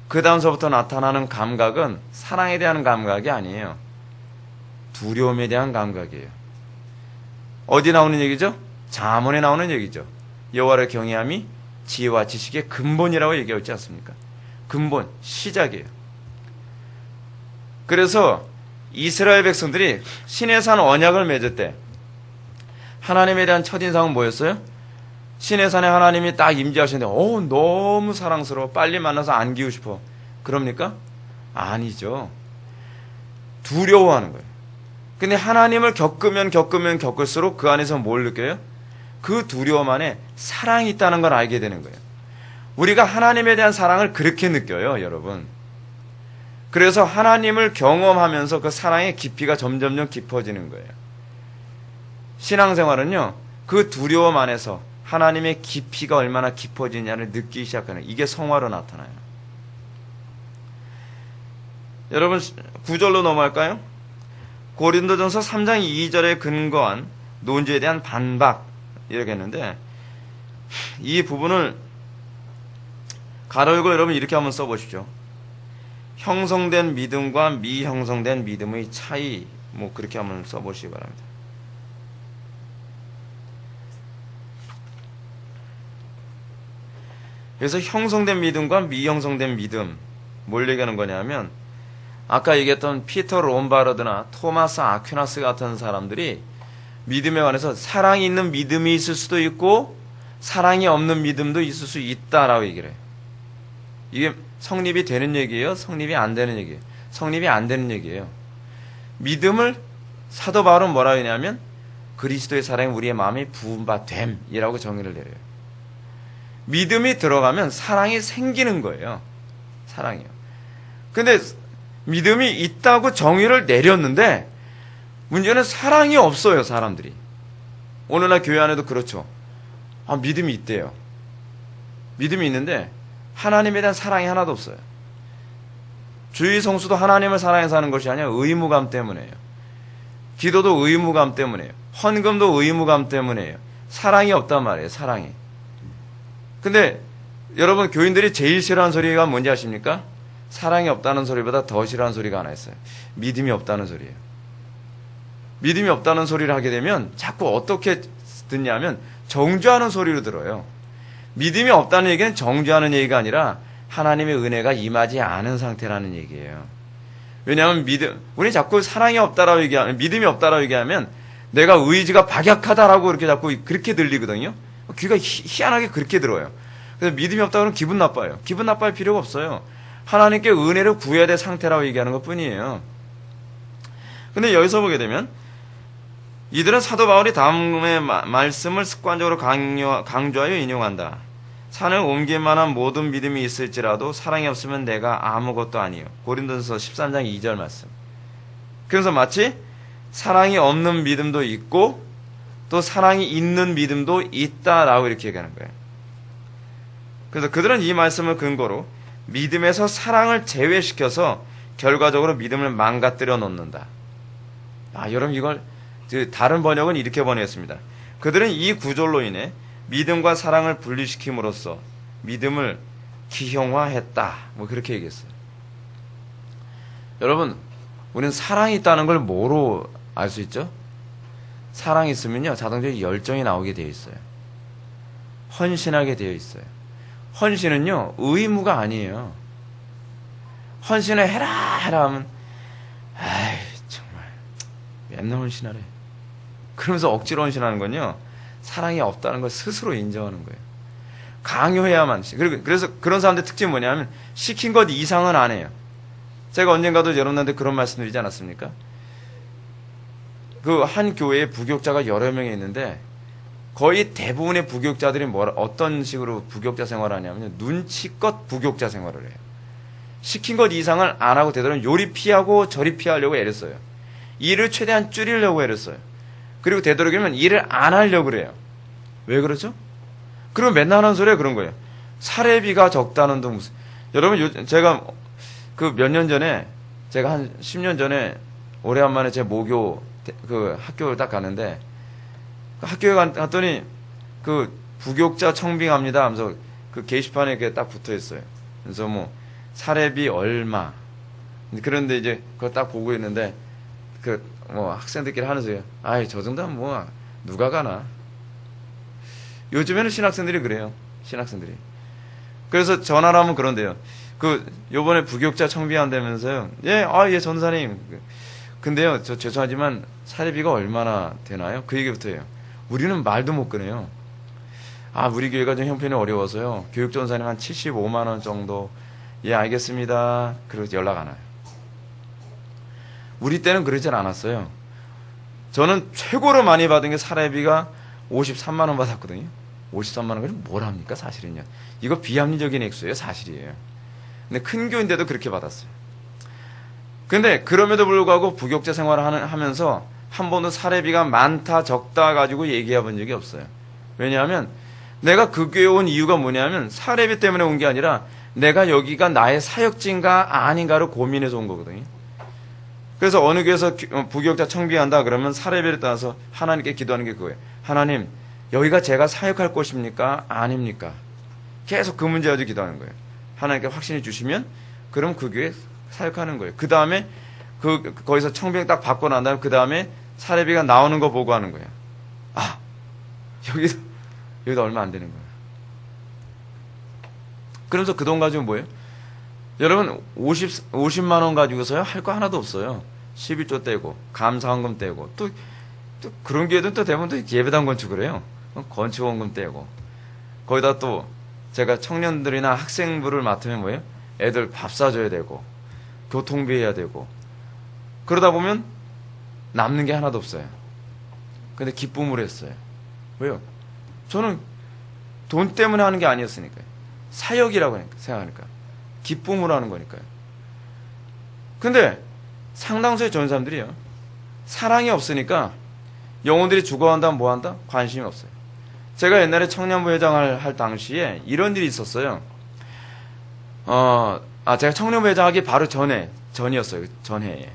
그 다음서부터 나타나는 감각은 사랑에 대한 감각이 아니에요. 두려움에 대한 감각이에요. 어디 나오는 얘기죠? 잠언에 나오는 얘기죠. 여호와를 경외함이 지혜와 지식의 근본이라고 얘기하고 있지 않습니까? 근본, 시작이에요. 그래서 이스라엘 백성들이 시내산 언약을 맺을 때 하나님에 대한 첫인상은 뭐였어요? 시내산에 하나님이 딱 임재하시는데 너무 사랑스러워, 빨리 만나서 안기고 싶어. 그럽니까? 아니죠. 두려워하는 거예요. 근데 하나님을 겪을수록 그 안에서 뭘 느껴요? 그 두려움 안에 사랑이 있다는 걸 알게 되는 거예요. 우리가 하나님에 대한 사랑을 그렇게 느껴요, 여러분. 그래서 하나님을 경험하면서 그 사랑의 깊이가 점점점 깊어지는 거예요. 신앙생활은요, 그 두려움 안에서 하나님의 깊이가 얼마나 깊어지냐를 느끼기 시작하는, 이게 성화로 나타나요. 여러분, 9절로 넘어갈까요? 고린도전서 3장 2절에 근거한 논지에 대한 반박, 이렇게 했는데, 이 부분을 가로 열고 여러분 이렇게 한번 써보십시오. 형성된 믿음과 미형성된 믿음의 차이, 뭐 그렇게 한번 써보시기 바랍니다. 그래서 형성된 믿음과 미형성된 믿음, 뭘 얘기하는 거냐면 아까 얘기했던 피터 롬바르드나 토마스 아퀴나스 같은 사람들이 믿음에 관해서 사랑이 있는 믿음이 있을 수도 있고 사랑이 없는 믿음도 있을 수 있다라고 얘기를 해요. 이게 성립이 되는 얘기예요? 성립이 안 되는 얘기예요? 성립이 안 되는 얘기예요. 믿음을 사도 바울은 뭐라 하냐면 그리스도의 사랑이 우리의 마음에 부은 바 됨이라고 정의를 내려요. 믿음이 들어가면 사랑이 생기는 거예요. 사랑이요. 근데 믿음이 있다고 정의를 내렸는데 문제는 사랑이 없어요, 사람들이. 오늘날 교회 안에도 그렇죠. 믿음이 있대요. 믿음이 있는데 하나님에 대한 사랑이 하나도 없어요. 주의 성수도 하나님을 사랑해서 하는 것이 아니라 의무감 때문에요. 기도도 의무감 때문에요. 헌금도 의무감 때문에요. 사랑이 없단 말이에요, 사랑이. 근데 여러분, 교인들이 제일 싫어하는 소리가 뭔지 아십니까? 사랑이 없다는 소리보다 더 싫어하는 소리가 하나 있어요. 믿음이 없다는 소리예요. 믿음이 없다는 소리를 하게 되면 자꾸 어떻게 듣냐면 정죄하는 소리로 들어요. 믿음이 없다는 얘기는 정죄하는 얘기가 아니라 하나님의 은혜가 임하지 않은 상태라는 얘기예요. 왜냐하면 우리 자꾸 사랑이 없다라고 얘기하면, 믿음이 없다라고 얘기하면 내가 의지가 박약하다라고 이렇게 자꾸 그렇게 들리거든요. 귀가 희한하게 그렇게 들어요. 그래서 믿음이 없다 그러면 기분 나빠요. 기분 나빠할 필요가 없어요. 하나님께 은혜를 구해야 될 상태라고 얘기하는 것 뿐이에요. 근데 여기서 보게 되면 이들은 사도 바울이 다음의 말씀을 습관적으로 강조하여 인용한다. 산을 옮길 만한 모든 믿음이 있을지라도 사랑이 없으면 내가 아무것도 아니요. 고린도전서 13장 2절 말씀. 그래서 마치 사랑이 없는 믿음도 있고 또 사랑이 있는 믿음도 있다라고 이렇게 얘기하는 거예요. 그래서 그들은 이 말씀을 근거로 믿음에서 사랑을 제외시켜서 결과적으로 믿음을 망가뜨려 놓는다. 여러분, 이걸 다른 번역은 이렇게 번역했습니다. 그들은 이 구절로 인해 믿음과 사랑을 분리시킴으로써 믿음을 기형화했다. 뭐 그렇게 얘기했어요. 여러분, 우리는 사랑이 있다는 걸 뭐로 알 수 있죠? 사랑이 있으면요, 자동적으로 열정이 나오게 되어 있어요. 헌신하게 되어 있어요. 헌신은요, 의무가 아니에요. 헌신을 해라 하면, 정말 맨날 헌신하래. 그러면서 억지로 헌신하는 건요, 사랑이 없다는 걸 스스로 인정하는 거예요. 강요해야만. 그래서 그런 사람들 특징이 뭐냐면 시킨 것 이상은 안 해요. 제가 언젠가도 여러분한테 그런 말씀드리지 않았습니까? 그 한 교회에 부교육자가 여러 명이 있는데 거의 대부분의 부교육자들이 어떤 식으로 부교육자 생활을 하냐면 눈치껏 부교육자 생활을 해요. 시킨 것 이상을 안 하고 되도록 요리 피하고 저리 피하려고 애를 써요. 일을 최대한 줄이려고 애를 써요. 그리고 되도록이면 일을 안 하려고 그래요. 왜 그러죠? 그러면 맨날 하는 소리가 그런 거예요. 사례비가 적다는 둥 무슨. 여러분, 제가 그 몇 년 전에, 제가 한 10년 전에 오래간만에 제 모교 그 학교를 딱 가는데, 그 학교에 갔더니 그 부교육자 청빙합니다 하면서 그 게시판에 이렇게 딱 붙어 있어요. 그래서 뭐 사례비 얼마. 그런데 이제 그거 딱 보고 있는데 그 뭐 학생들끼리 하는 소리야. 아이, 저 정도면 뭐 누가 가나. 요즘에는 신학생들이 그래요. 신학생들이. 그래서 전화를 하면 그런데요. 그 요번에 부교육자 청빙한다면서요. 예, 예, 전사님. 근데요, 저 죄송하지만 사례비가 얼마나 되나요? 그 얘기부터 해요. 우리는 말도 못 꺼내요. 아, 우리 교회가 좀 형편이 어려워서요. 교육전사님 한 75만 원 정도. 예, 알겠습니다. 그리고 연락 안 와요. 우리 때는 그러진 않았어요. 저는 최고로 많이 받은 게 사례비가 53만 원 받았거든요. 53만 원, 그럼 뭘 합니까, 사실은요. 이거 비합리적인 액수예요, 사실이에요. 근데 큰 교인데도 그렇게 받았어요. 근데 그럼에도 불구하고 부교육자 생활을 하면서 한 번도 사례비가 많다, 적다 가지고 얘기해 본 적이 없어요. 왜냐하면 내가 그 교회에 온 이유가 뭐냐면 사례비 때문에 온 게 아니라 내가 여기가 나의 사역지인가 아닌가를 고민해서 온 거거든요. 그래서 어느 교회에서 부교육자 청빙한다 그러면 사례비를 따라서 하나님께 기도하는 게 그거예요. 하나님, 여기가 제가 사역할 곳입니까? 아닙니까? 계속 그 문제 가지고 기도하는 거예요. 하나님께 확신해 주시면 그럼 그 교회에 사역하는 거예요. 그 다음에 거기서 청빙 딱 받고 난 다음에 그 다음에 사례비가 나오는 거 보고 하는 거예요. 아, 여기도 얼마 안 되는 거예요. 그러면서 그 돈 가지고 뭐예요? 여러분 50만 원 가지고서요 할 거 하나도 없어요. 11조 떼고 감사원금 떼고 또 그런 기회는 또 대부분 또 예배당 건축을 해요. 건축원금 떼고 거기다 또 제가 청년들이나 학생부를 맡으면 뭐예요? 애들 밥 사줘야 되고 교통비 해야 되고 그러다 보면 남는 게 하나도 없어요. 근데 기쁨으로 했어요. 왜요? 저는 돈 때문에 하는 게 아니었으니까요. 사역이라고 생각하니까. 기쁨으로 하는 거니까요. 근데 상당수의 좋은 사람들이요. 사랑이 없으니까 영혼들이 죽어간다 뭐한다? 관심이 없어요. 제가 옛날에 청년부 회장을 할 당시에 이런 일이 있었어요. 제가 청년부 회장하기 바로 전이었어요. 전해에.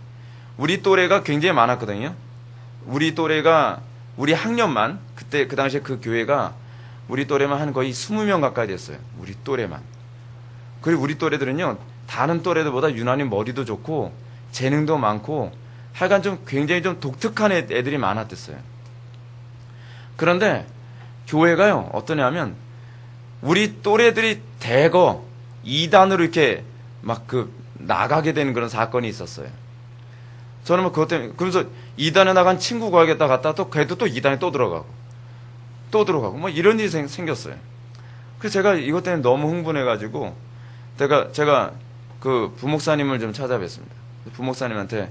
우리 또래가 굉장히 많았거든요. 우리 또래가 우리 학년만 그때 그 당시에 그 교회가 우리 또래만 한 거의 20명 가까이 됐어요. 우리 또래만. 그리고 우리 또래들은요, 다른 또래들보다 유난히 머리도 좋고, 재능도 많고, 하여간 좀 굉장히 좀 독특한 애들이 많았댔어요. 그런데, 교회가요, 어떠냐면, 우리 또래들이 대거 이단으로 이렇게 막 나가게 되는 그런 사건이 있었어요. 저는 뭐 그것 때문에, 그러면서 이단에 나간 친구 구하겠다 갔다 또 걔도 또 이단에 또 들어가고, 뭐 이런 일이 생겼어요. 그래서 제가 이것 때문에 너무 흥분해가지고, 제가 그 부목사님을 좀 찾아뵀습니다. 부목사님한테,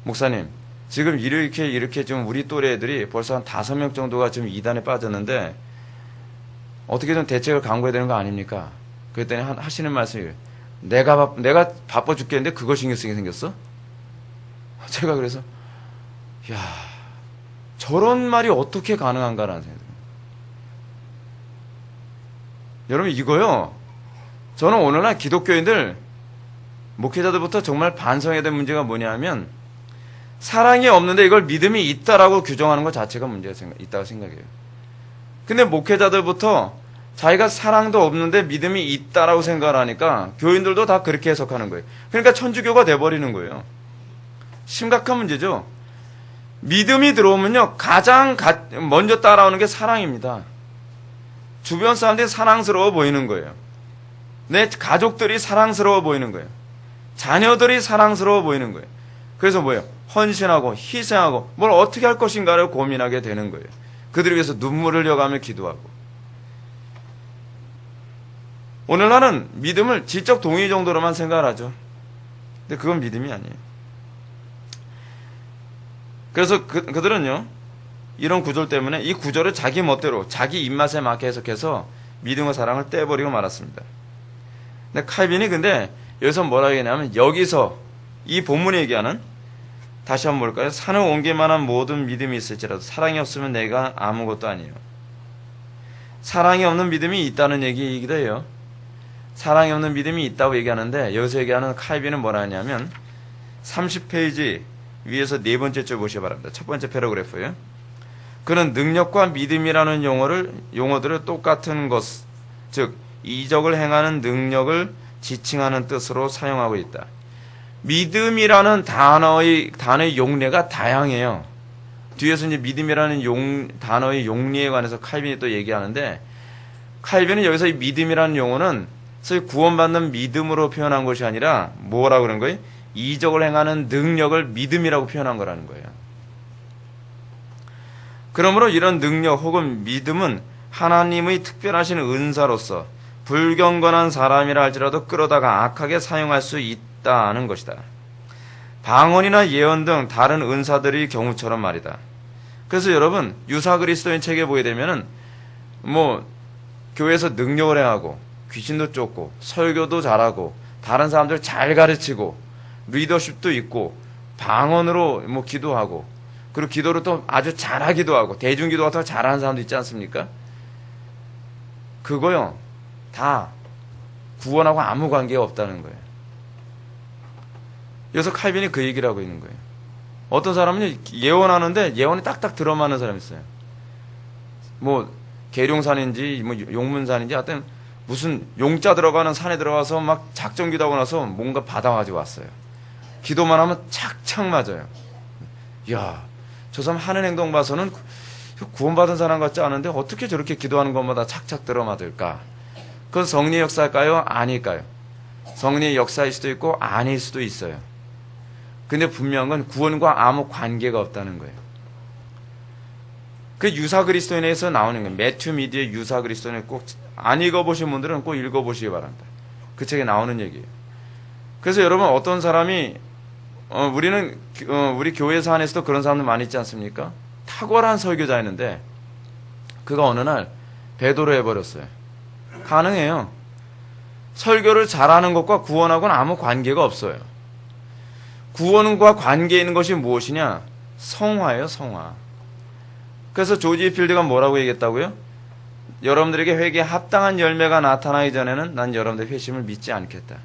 목사님, 지금 이렇게 좀 우리 또래 애들이 벌써 한 5명 정도가 지금 이단에 빠졌는데, 어떻게 좀 대책을 강구해야 되는 거 아닙니까? 그랬더니 하시는 말씀이, 내가 바빠 죽겠는데 그걸 신경 쓰게 생겼어? 제가 그래서, 이야, 저런 말이 어떻게 가능한가라는 생각이 듭니다. 여러분, 이거요, 저는 오늘날 기독교인들, 목회자들부터 정말 반성해야 될 문제가 뭐냐면, 사랑이 없는데 이걸 믿음이 있다라고 규정하는 것 자체가 문제가 있다고 생각해요. 근데 목회자들부터 자기가 사랑도 없는데 믿음이 있다라고 생각을 하니까 교인들도 다 그렇게 해석하는 거예요. 그러니까 천주교가 돼버리는 거예요. 심각한 문제죠. 믿음이 들어오면요, 가장 먼저 따라오는 게 사랑입니다. 주변 사람들이 사랑스러워 보이는 거예요. 내 가족들이 사랑스러워 보이는 거예요. 자녀들이 사랑스러워 보이는 거예요. 그래서 뭐예요? 헌신하고 희생하고 뭘 어떻게 할 것인가를 고민하게 되는 거예요. 그들을 위해서 눈물을 흘려가며 기도하고. 오늘날은 믿음을 지적 동의 정도로만 생각을 하죠. 근데 그건 믿음이 아니에요. 그래서 그들은요, 이런 구절 때문에 이 구절을 자기 멋대로 자기 입맛에 맞게 해석해서 믿음과 사랑을 떼버리고 말았습니다. 근데 칼빈이 근데 여기서 뭐라고 얘기하냐면, 여기서 이 본문에 얘기하는, 다시 한번 볼까요? 산을 옮길 만한 모든 믿음이 있을지라도 사랑이 없으면 내가 아무것도 아니에요. 사랑이 없는 믿음이 있다는 얘기이기도 해요. 사랑이 없는 믿음이 있다고 얘기하는데 여기서 얘기하는 칼빈은 뭐라 하냐면 30페이지 위에서 네 번째 줄 보시기 바랍니다. 첫 번째 패러그래프예요. 그는 능력과 믿음이라는 용어들을 똑같은 것, 즉 이적을 행하는 능력을 지칭하는 뜻으로 사용하고 있다. 믿음이라는 단어의 용례가 다양해요. 뒤에서 이제 믿음이라는 단어의 용례에 관해서 칼빈이 또 얘기하는데, 칼빈은 여기서 이 믿음이라는 용어는 소위 구원받는 믿음으로 표현한 것이 아니라 뭐라고 그런 거예요? 이적을 행하는 능력을 믿음이라고 표현한 거라는 거예요. 그러므로 이런 능력 혹은 믿음은 하나님의 특별하신 은사로서 불경건한 사람이라 할지라도 끌어다가 악하게 사용할 수 있다는 것이다. 방언이나 예언 등 다른 은사들의 경우처럼 말이다. 그래서 여러분, 유사 그리스도인 책에 보게 되면은 교회에서 능력을 행하고 귀신도 쫓고 설교도 잘하고 다른 사람들 잘 가르치고 리더십도 있고 방언으로 기도하고 그리고 기도를 또 아주 잘하기도 하고 대중기도 같은 거 잘하는 사람도 있지 않습니까? 그거요 다 구원하고 아무 관계가 없다는 거예요. 여기서 칼빈이 그 얘기를 하고 있는 거예요. 어떤 사람은 예언하는데 예언이 딱딱 들어맞는 사람이 있어요. 계룡산인지 용문산인지 하여튼 무슨 용자 들어가는 산에 들어가서 막 작전기도 하고 나서 뭔가 받아가지고 왔어요. 기도만 하면 착착 맞아요. 이야, 저 사람 하는 행동 봐서는 구원받은 사람 같지 않은데 어떻게 저렇게 기도하는 것마다 착착 들어맞을까? 그건 성리의 역사일까요? 아닐까요? 성리의 역사일 수도 있고 아닐 수도 있어요. 근데 분명한 건 구원과 아무 관계가 없다는 거예요. 그 유사 그리스도인에서 나오는 거예요. 매튜 미디의 유사 그리스도인을 꼭 안 읽어보신 분들은 꼭 읽어보시기 바랍니다. 그 책에 나오는 얘기예요. 그래서 여러분 어떤 사람이 우리 교회에서 안에서도 그런 사람들 많이 있지 않습니까? 탁월한 설교자였는데 그가 어느 날 배도를 해버렸어요. 가능해요. 설교를 잘하는 것과 구원하고는 아무 관계가 없어요. 구원과 관계 있는 것이 무엇이냐? 성화예요, 성화. 그래서 조지 필드가 뭐라고 얘기했다고요? 여러분들에게 회개에 합당한 열매가 나타나기 전에는 난 여러분들의 회심을 믿지 않겠다.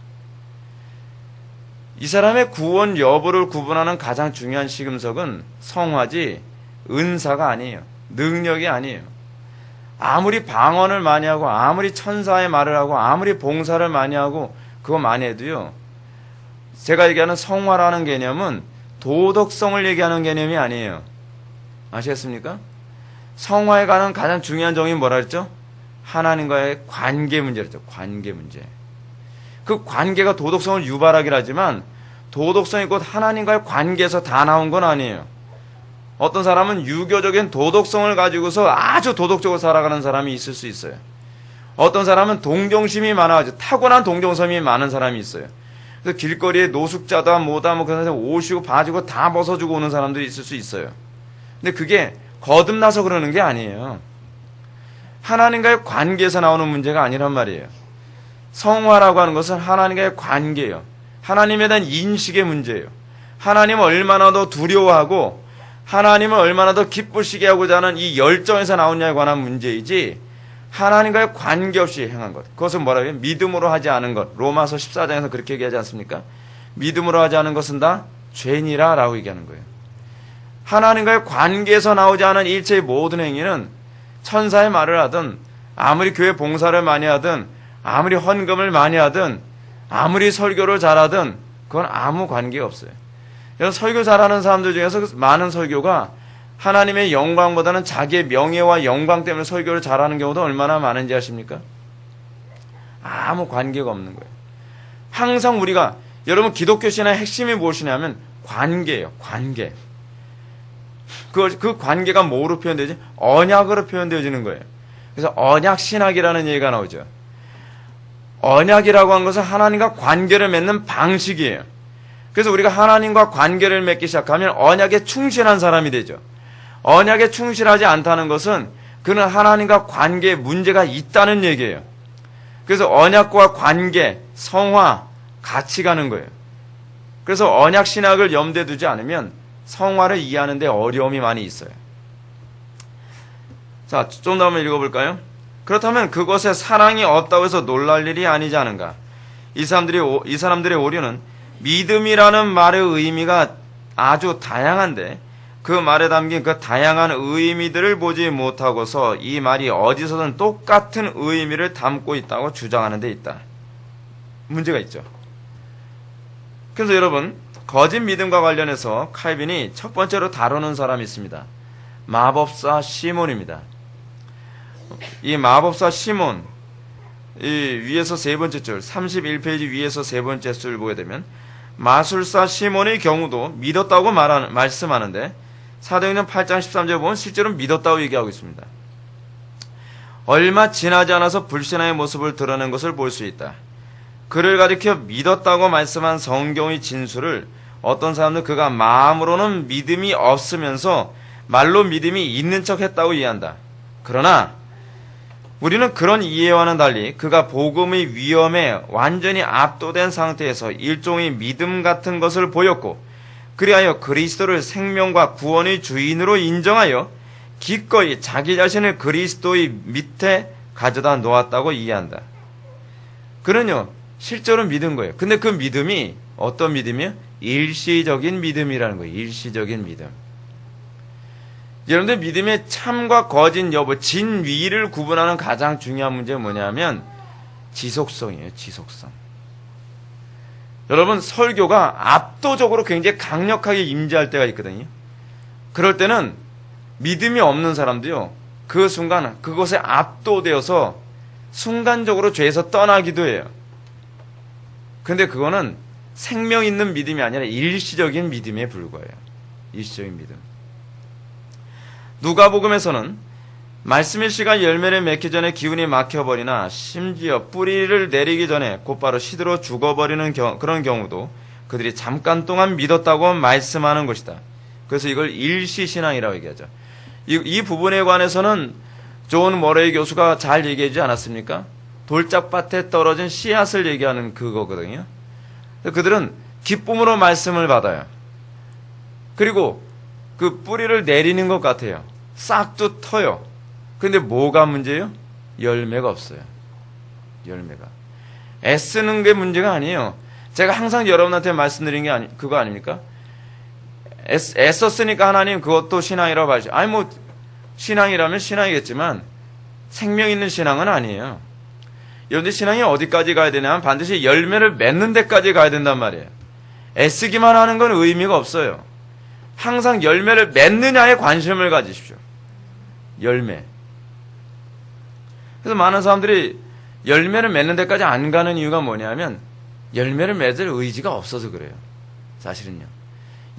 이 사람의 구원 여부를 구분하는 가장 중요한 시금석은 성화지 은사가 아니에요. 능력이 아니에요. 아무리 방언을 많이 하고 아무리 천사의 말을 하고 아무리 봉사를 많이 하고 그거 많이 해도요. 제가 얘기하는 성화라는 개념은 도덕성을 얘기하는 개념이 아니에요. 아시겠습니까? 성화에 관한 가장 중요한 점이 뭐라 그랬죠? 하나님과의 관계 문제랬죠. 관계 문제. 그 관계가 도덕성을 유발하긴 하지만 도덕성이 곧 하나님과의 관계에서 다 나온 건 아니에요. 어떤 사람은 유교적인 도덕성을 가지고서 아주 도덕적으로 살아가는 사람이 있을 수 있어요. 어떤 사람은 동정심이 많아가지고 타고난 동정심이 많은 사람이 있어요. 그래서 길거리에 노숙자다 뭐다 그런 사람 옷이고 바지고 다 벗어주고 오는 사람들이 있을 수 있어요. 근데 그게 거듭나서 그러는 게 아니에요. 하나님과의 관계에서 나오는 문제가 아니란 말이에요. 성화라고 하는 것은 하나님과의 관계예요. 하나님에 대한 인식의 문제예요. 하나님을 얼마나 더 두려워하고 하나님을 얼마나 더 기쁘시게 하고자 하는 이 열정에서 나오냐에 관한 문제이지 하나님과의 관계없이 행한 것. 그것은 뭐라고 해요? 믿음으로 하지 않은 것. 로마서 14장에서 그렇게 얘기하지 않습니까? 믿음으로 하지 않은 것은 다 죄니라 라고 얘기하는 거예요. 하나님과의 관계에서 나오지 않은 일체의 모든 행위는 천사의 말을 하든 아무리 교회 봉사를 많이 하든 아무리 헌금을 많이 하든 아무리 설교를 잘하든 그건 아무 관계가 없어요. 그래서 설교 잘하는 사람들 중에서 많은 설교가 하나님의 영광보다는 자기의 명예와 영광 때문에 설교를 잘하는 경우도 얼마나 많은지 아십니까? 아무 관계가 없는 거예요. 항상 우리가 여러분 기독교 신앙의 핵심이 무엇이냐면 관계예요. 관계. 그 관계가 뭐로 표현되지? 언약으로 표현되어지는 거예요. 그래서 언약신학이라는 얘기가 나오죠. 언약이라고 하는 것은 하나님과 관계를 맺는 방식이에요. 그래서 우리가 하나님과 관계를 맺기 시작하면 언약에 충실한 사람이 되죠. 언약에 충실하지 않다는 것은 그는 하나님과 관계에 문제가 있다는 얘기예요. 그래서 언약과 관계, 성화 같이 가는 거예요. 그래서 언약신학을 염두에 두지 않으면 성화를 이해하는 데 어려움이 많이 있어요. 자, 좀 더 한번 읽어볼까요? 그렇다면 그것에 사랑이 없다고 해서 놀랄 일이 아니지 않은가? 이 사람들의 오류는 믿음이라는 말의 의미가 아주 다양한데 그 말에 담긴 그 다양한 의미들을 보지 못하고서 이 말이 어디서든 똑같은 의미를 담고 있다고 주장하는 데 있다. 문제가 있죠. 그래서 여러분, 거짓 믿음과 관련해서 칼빈이 첫 번째로 다루는 사람이 있습니다. 마법사 시몬입니다. 이 마법사 시몬, 이 위에서 세 번째 줄, 31페이지 위에서 세 번째 줄 보게 되면 마술사 시몬의 경우도 믿었다고 말씀하는데 사도행전 8장 13절에 보면 실제로 믿었다고 얘기하고 있습니다. 얼마 지나지 않아서 불신앙의 모습을 드러낸 것을 볼 수 있다. 그를 가리켜 믿었다고 말씀한 성경의 진술을 어떤 사람들은 그가 마음으로는 믿음이 없으면서 말로 믿음이 있는 척 했다고 이해한다. 그러나 우리는 그런 이해와는 달리 그가 복음의 위험에 완전히 압도된 상태에서 일종의 믿음 같은 것을 보였고 그리하여 그리스도를 생명과 구원의 주인으로 인정하여 기꺼이 자기 자신을 그리스도의 밑에 가져다 놓았다고 이해한다. 그는요 실제로 믿은 거예요. 근데 그 믿음이 어떤 믿음이요? 일시적인 믿음이라는 거예요. 일시적인 믿음. 여러분들 믿음의 참과 거짓 여부, 진위를 구분하는 가장 중요한 문제는 뭐냐면 지속성이에요. 지속성. 여러분 설교가 압도적으로 굉장히 강력하게 임재할 때가 있거든요. 그럴 때는 믿음이 없는 사람도요. 그 순간 그것에 압도되어서 순간적으로 죄에서 떠나기도 해요. 근데 그거는 생명 있는 믿음이 아니라 일시적인 믿음에 불과해요. 일시적인 믿음. 누가복음에서는 말씀의 시간 열매를 맺기 전에 기운이 막혀버리나 심지어 뿌리를 내리기 전에 곧바로 시들어 죽어버리는 그런 경우도 그들이 잠깐 동안 믿었다고 말씀하는 것이다. 그래서 이걸 일시신앙이라고 얘기하죠. 이 부분에 관해서는 존 머레이 교수가 잘 얘기해주지 않았습니까? 돌짝밭에 떨어진 씨앗을 얘기하는 그거거든요. 그들은 기쁨으로 말씀을 받아요. 그리고 그 뿌리를 내리는 것 같아요. 싹도 터요. 근데 뭐가 문제예요? 열매가 없어요. 열매가. 애쓰는 게 문제가 아니에요. 제가 항상 여러분한테 말씀드린 게 그거 아닙니까? 애썼으니까 하나님 그것도 신앙이라고 하죠. 아니 뭐 신앙이라면 신앙이겠지만 생명 있는 신앙은 아니에요. 여러분들 신앙이 어디까지 가야 되냐면 반드시 열매를 맺는 데까지 가야 된단 말이에요. 애쓰기만 하는 건 의미가 없어요. 항상 열매를 맺느냐에 관심을 가지십시오. 열매. 그래서 많은 사람들이 열매를 맺는 데까지 안 가는 이유가 뭐냐면 열매를 맺을 의지가 없어서 그래요. 사실은요.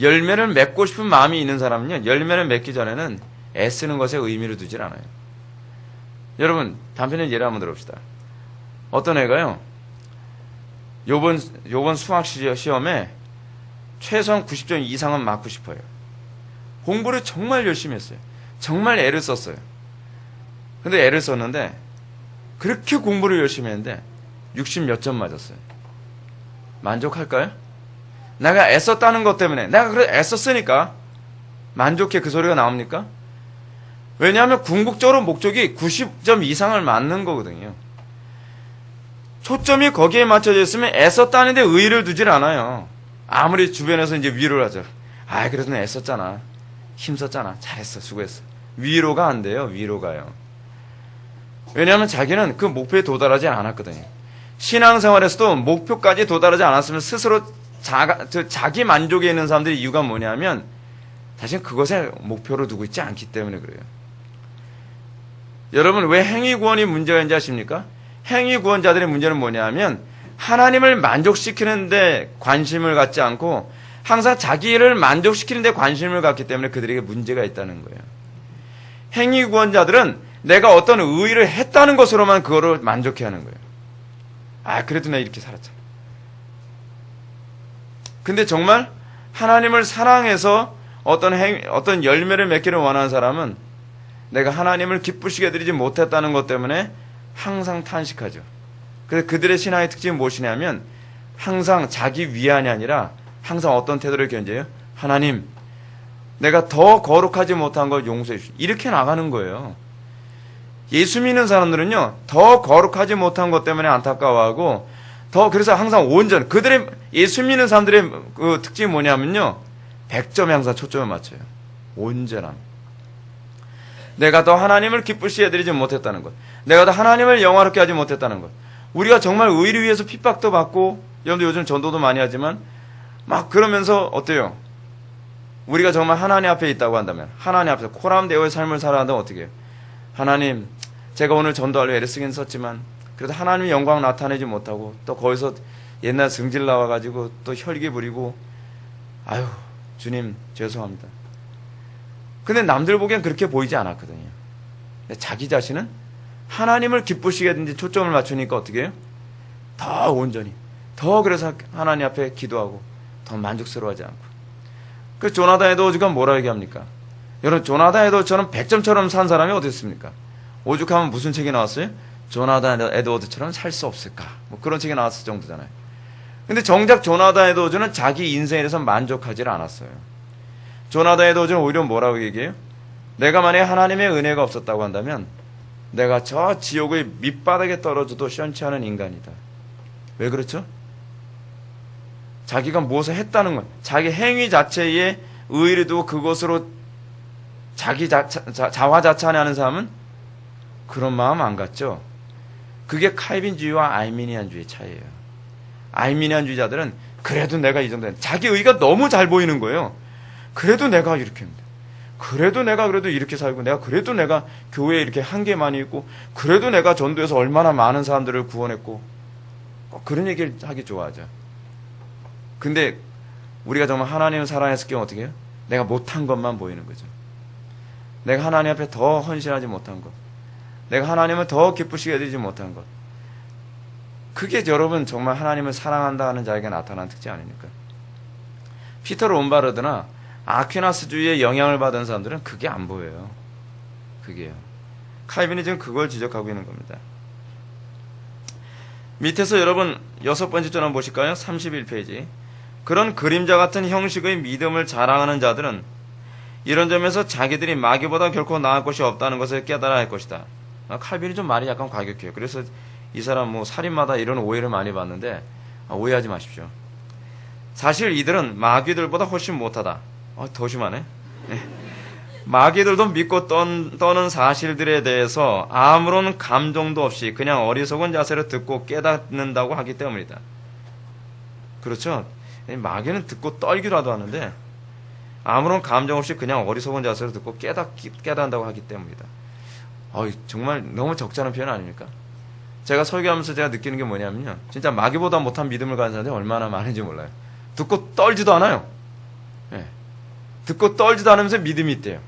열매를 맺고 싶은 마음이 있는 사람은요. 열매를 맺기 전에는 애쓰는 것에 의미를 두질 않아요. 여러분 단편의 예를 한번 들어봅시다. 어떤 애가요. 요번 수학 시험에 최소한 90점 이상은 맞고 싶어요. 공부를 정말 열심히 했어요. 정말 애를 썼어요. 근데 애를 썼는데 그렇게 공부를 열심히 했는데 60 몇 점 맞았어요. 만족할까요? 내가 애썼다는 것 때문에 내가 그래 애썼으니까 만족해 그 소리가 나옵니까? 왜냐하면 궁극적으로 목적이 90점 이상을 맞는 거거든요. 초점이 거기에 맞춰져 있으면 애썼다는데 의의를 두질 않아요. 아무리 주변에서 이제 위로를 하죠. 아, 그래도 너 애썼잖아. 힘썼잖아. 잘했어. 수고했어. 위로가 안 돼요. 위로가요. 왜냐하면 자기는 그 목표에 도달하지 않았거든요. 신앙생활에서도 목표까지 도달하지 않았으면 스스로 자기 만족에 있는 사람들의 이유가 뭐냐면 사실 그것에 목표로 두고 있지 않기 때문에 그래요. 여러분 왜 행위구원이 문제가 있는지 아십니까? 행위구원자들의 문제는 뭐냐면 하나님을 만족시키는 데 관심을 갖지 않고 항상 자기를 만족시키는 데 관심을 갖기 때문에 그들에게 문제가 있다는 거예요. 행위구원자들은 내가 어떤 의의를 했다는 것으로만 그거를 만족해하는 거예요. 아, 그래도 내가 이렇게 살았잖아. 근데 정말 하나님을 사랑해서 어떤 열매를 맺기를 원하는 사람은 내가 하나님을 기쁘시게 드리지 못했다는 것 때문에 항상 탄식하죠. 그래서 그들의 신앙의 특징이 무엇이냐면 항상 자기 위안이 아니라 항상 어떤 태도를 견뎌요? 하나님, 내가 더 거룩하지 못한 걸 용서해 주시오. 이렇게 나가는 거예요. 예수 믿는 사람들은요, 더 거룩하지 못한 것 때문에 안타까워하고, 그래서 항상 온전, 그들의, 예수 믿는 사람들의 그 특징이 뭐냐면요, 100점에 항상 초점을 맞춰요. 온전함. 내가 더 하나님을 기쁘시게 해드리지 못했다는 것. 내가 더 하나님을 영화롭게 하지 못했다는 것. 우리가 정말 의를 위해서 핍박도 받고, 여러분들 요즘 전도도 많이 하지만, 막 그러면서 어때요? 우리가 정말 하나님 앞에 있다고 한다면, 하나님 앞에서 코람데오의 삶을 살아야 한다면 어떻게 해요? 하나님, 제가 오늘 전도하려 애를 쓰긴 썼지만, 그래도 하나님의 영광 나타내지 못하고, 또 거기서 옛날 승질 나와가지고, 또 혈기 부리고, 아유, 주님, 죄송합니다. 근데 남들 보기엔 그렇게 보이지 않았거든요. 자기 자신은 하나님을 기쁘시게 하든지 초점을 맞추니까 어떻게 해요? 더 온전히, 더 그래서 하나님 앞에 기도하고, 더 만족스러워하지 않고. 그 조나단 에드워즈가 뭐라 얘기합니까? 여러분, 조나단 에드워즈처럼 100점처럼 산 사람이 어디 있습니까? 오죽하면 무슨 책이 나왔어요? 조나단 에드워즈처럼 살 수 없을까? 뭐 그런 책이 나왔을 정도잖아요. 근데 정작 조나단 에드워즈는 자기 인생에 대해서 만족하지 않았어요. 조나단 에드워즈는 오히려 뭐라고 얘기해요? 내가 만약에 하나님의 은혜가 없었다고 한다면 내가 저 지옥의 밑바닥에 떨어져도 시원치 않은 인간이다. 왜 그렇죠? 자기가 무엇을 했다는 것, 자기 행위 자체에 의의를 두고 그것으로 자기 자화자찬하는 사람은 그런 마음 안 갖죠. 그게 칼빈주의와 아르미니안주의 차이예요. 아르미니안주의자들은 그래도 내가 이 정도, 자기 의가 너무 잘 보이는 거예요. 그래도 내가 이렇게 합니다. 그래도 내가 그래도 이렇게 살고, 내가 교회에 이렇게 한계만이 있고, 그래도 내가 전도해서 얼마나 많은 사람들을 구원했고, 그런 얘기를 하기 좋아하죠. 근데 우리가 정말 하나님을 사랑했을 경우 어떻게 해요? 내가 못한 것만 보이는 거죠. 내가 하나님 앞에 더 헌신하지 못한 것, 내가 하나님을 더 기쁘시게 해드리지 못한 것, 그게 여러분 정말 하나님을 사랑한다는 자에게 나타난 특징 아닙니까? 피터 롬바르드나 아퀴나스주의의 영향을 받은 사람들은 그게 안 보여요. 그게요. 칼빈이 지금 그걸 지적하고 있는 겁니다. 밑에서 여러분 6번째 줄 한번 보실까요? 31페이지. 그런 그림자 같은 형식의 믿음을 자랑하는 자들은 이런 점에서 자기들이 마귀보다 결코 나을 것이 없다는 것을 깨달아야 할 것이다. 칼빈이 좀 말이 약간 과격해요. 그래서 이 사람 뭐 살인마다 이런 오해를 많이 받는데 오해하지 마십시오. 사실 이들은 마귀들보다 훨씬 못하다. 더 심하네. 마귀들도 믿고 떠는 사실들에 대해서 아무런 감정도 없이 그냥 어리석은 자세로 듣고 깨닫는다고 하기 때문이다. 그렇죠? 마귀는 듣고 떨기라도 하는데 아무런 감정 없이 그냥 어리석은 자세로 듣고 깨닫는다고 하기 때문이다. 정말 너무 적잖은 표현 아닙니까? 제가 설교하면서 제가 느끼는 게 뭐냐면요, 진짜 마귀보다 못한 믿음을 가진 사람들이 얼마나 많은지 몰라요. 듣고 떨지도 않아요. 네. 듣고 떨지도 않으면서 믿음이 있대요.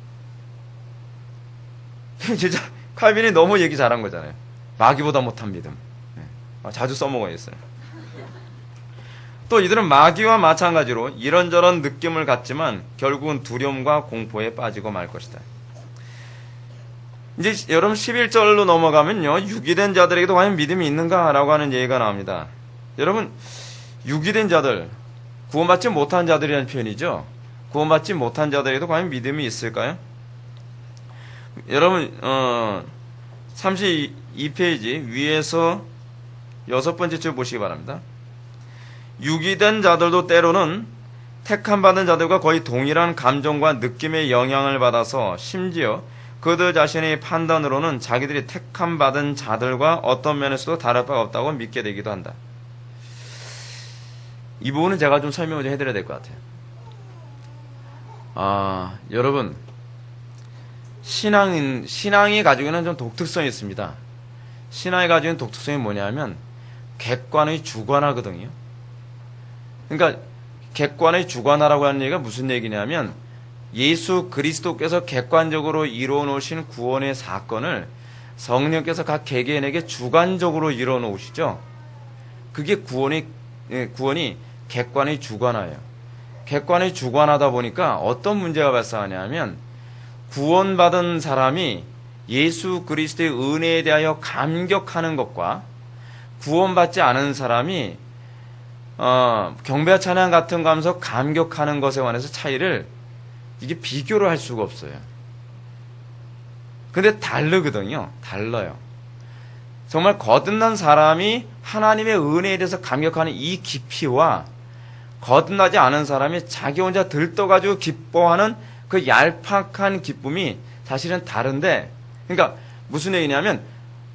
진짜 칼빈이 너무 얘기 잘한 거잖아요. 마귀보다 못한 믿음. 네. 자주 써먹어야겠어요. 또 이들은 마귀와 마찬가지로 이런저런 느낌을 갖지만 결국은 두려움과 공포에 빠지고 말 것이다. 이제 여러분 11절로 넘어가면요, 유기된 자들에게도 과연 믿음이 있는가라고 하는 얘기가 나옵니다. 여러분, 유기된 자들, 구원받지 못한 자들이라는 표현이죠. 구원받지 못한 자들에게도 과연 믿음이 있을까요? 여러분 32페이지 위에서 6번째 줄 보시기 바랍니다. 유기된 자들도 때로는 택함 받은 자들과 거의 동일한 감정과 느낌의 영향을 받아서 심지어 그들 자신의 판단으로는 자기들이 택함 받은 자들과 어떤 면에서도 다를 바가 없다고 믿게 되기도 한다. 이 부분은 제가 좀 설명을 좀 해드려야 될 것 같아요. 여러분, 신앙이 가지고 있는 좀 독특성이 있습니다. 신앙이 가지고 있는 독특성이 뭐냐면 객관의 주관화거든요. 그러니까 객관의 주관화라고 하는 얘기가 무슨 얘기냐면 예수 그리스도께서 객관적으로 이루어 놓으신 구원의 사건을 성령께서 각 개개인에게 주관적으로 이루어 놓으시죠. 그게 구원이 객관의 주관화예요. 객관의 주관하다 보니까 어떤 문제가 발생하냐면 구원받은 사람이 예수 그리스도의 은혜에 대하여 감격하는 것과 구원받지 않은 사람이 경배와 찬양 같은 거 하면서 감격하는 것에 관해서 차이를 이게 비교를 할 수가 없어요. 근데 다르거든요. 달라요. 정말 거듭난 사람이 하나님의 은혜에 대해서 감격하는 이 깊이와 거듭나지 않은 사람이 자기 혼자 들떠가지고 기뻐하는 그 얄팍한 기쁨이 사실은 다른데, 그러니까 무슨 얘기냐면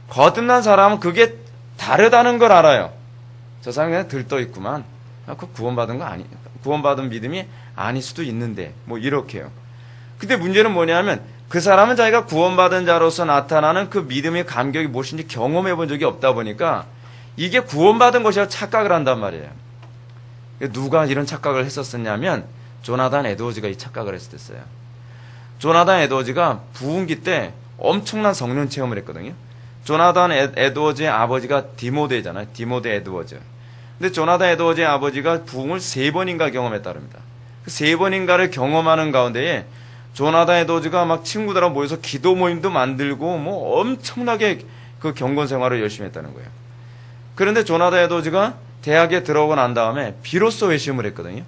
거듭난 사람은 그게 다르다는 걸 알아요. 저 사람이 그냥 들떠 있구만. 그 구원받은 거 아니, 구원받은 믿음이 아닐 수도 있는데, 뭐 이렇게요. 근데 문제는 뭐냐면 그 사람은 자기가 구원받은 자로서 나타나는 그 믿음의 감격이 무엇인지 경험해 본 적이 없다 보니까 이게 구원받은 것이라고 착각을 한단 말이에요. 누가 이런 착각을 했었냐면 조나단 에드워즈가 이 착각을 했었어요. 조나단 에드워즈가 부흥기 때 엄청난 성령 체험을 했거든요. 조나단 에드워즈의 아버지가 디모데잖아요. 디모데 에드워즈. 근데 조나단 에드워즈의 아버지가 부흥을 3번인가 경험했다 그럽니다. 그 3번인가를 경험하는 가운데에 조나단 에드워즈가 막 친구들하고 모여서 기도 모임도 만들고 뭐 엄청나게 그 경건 생활을 열심히 했다는 거예요. 그런데 조나단 에드워즈가 대학에 들어오고 난 다음에 비로소 회심을 했거든요.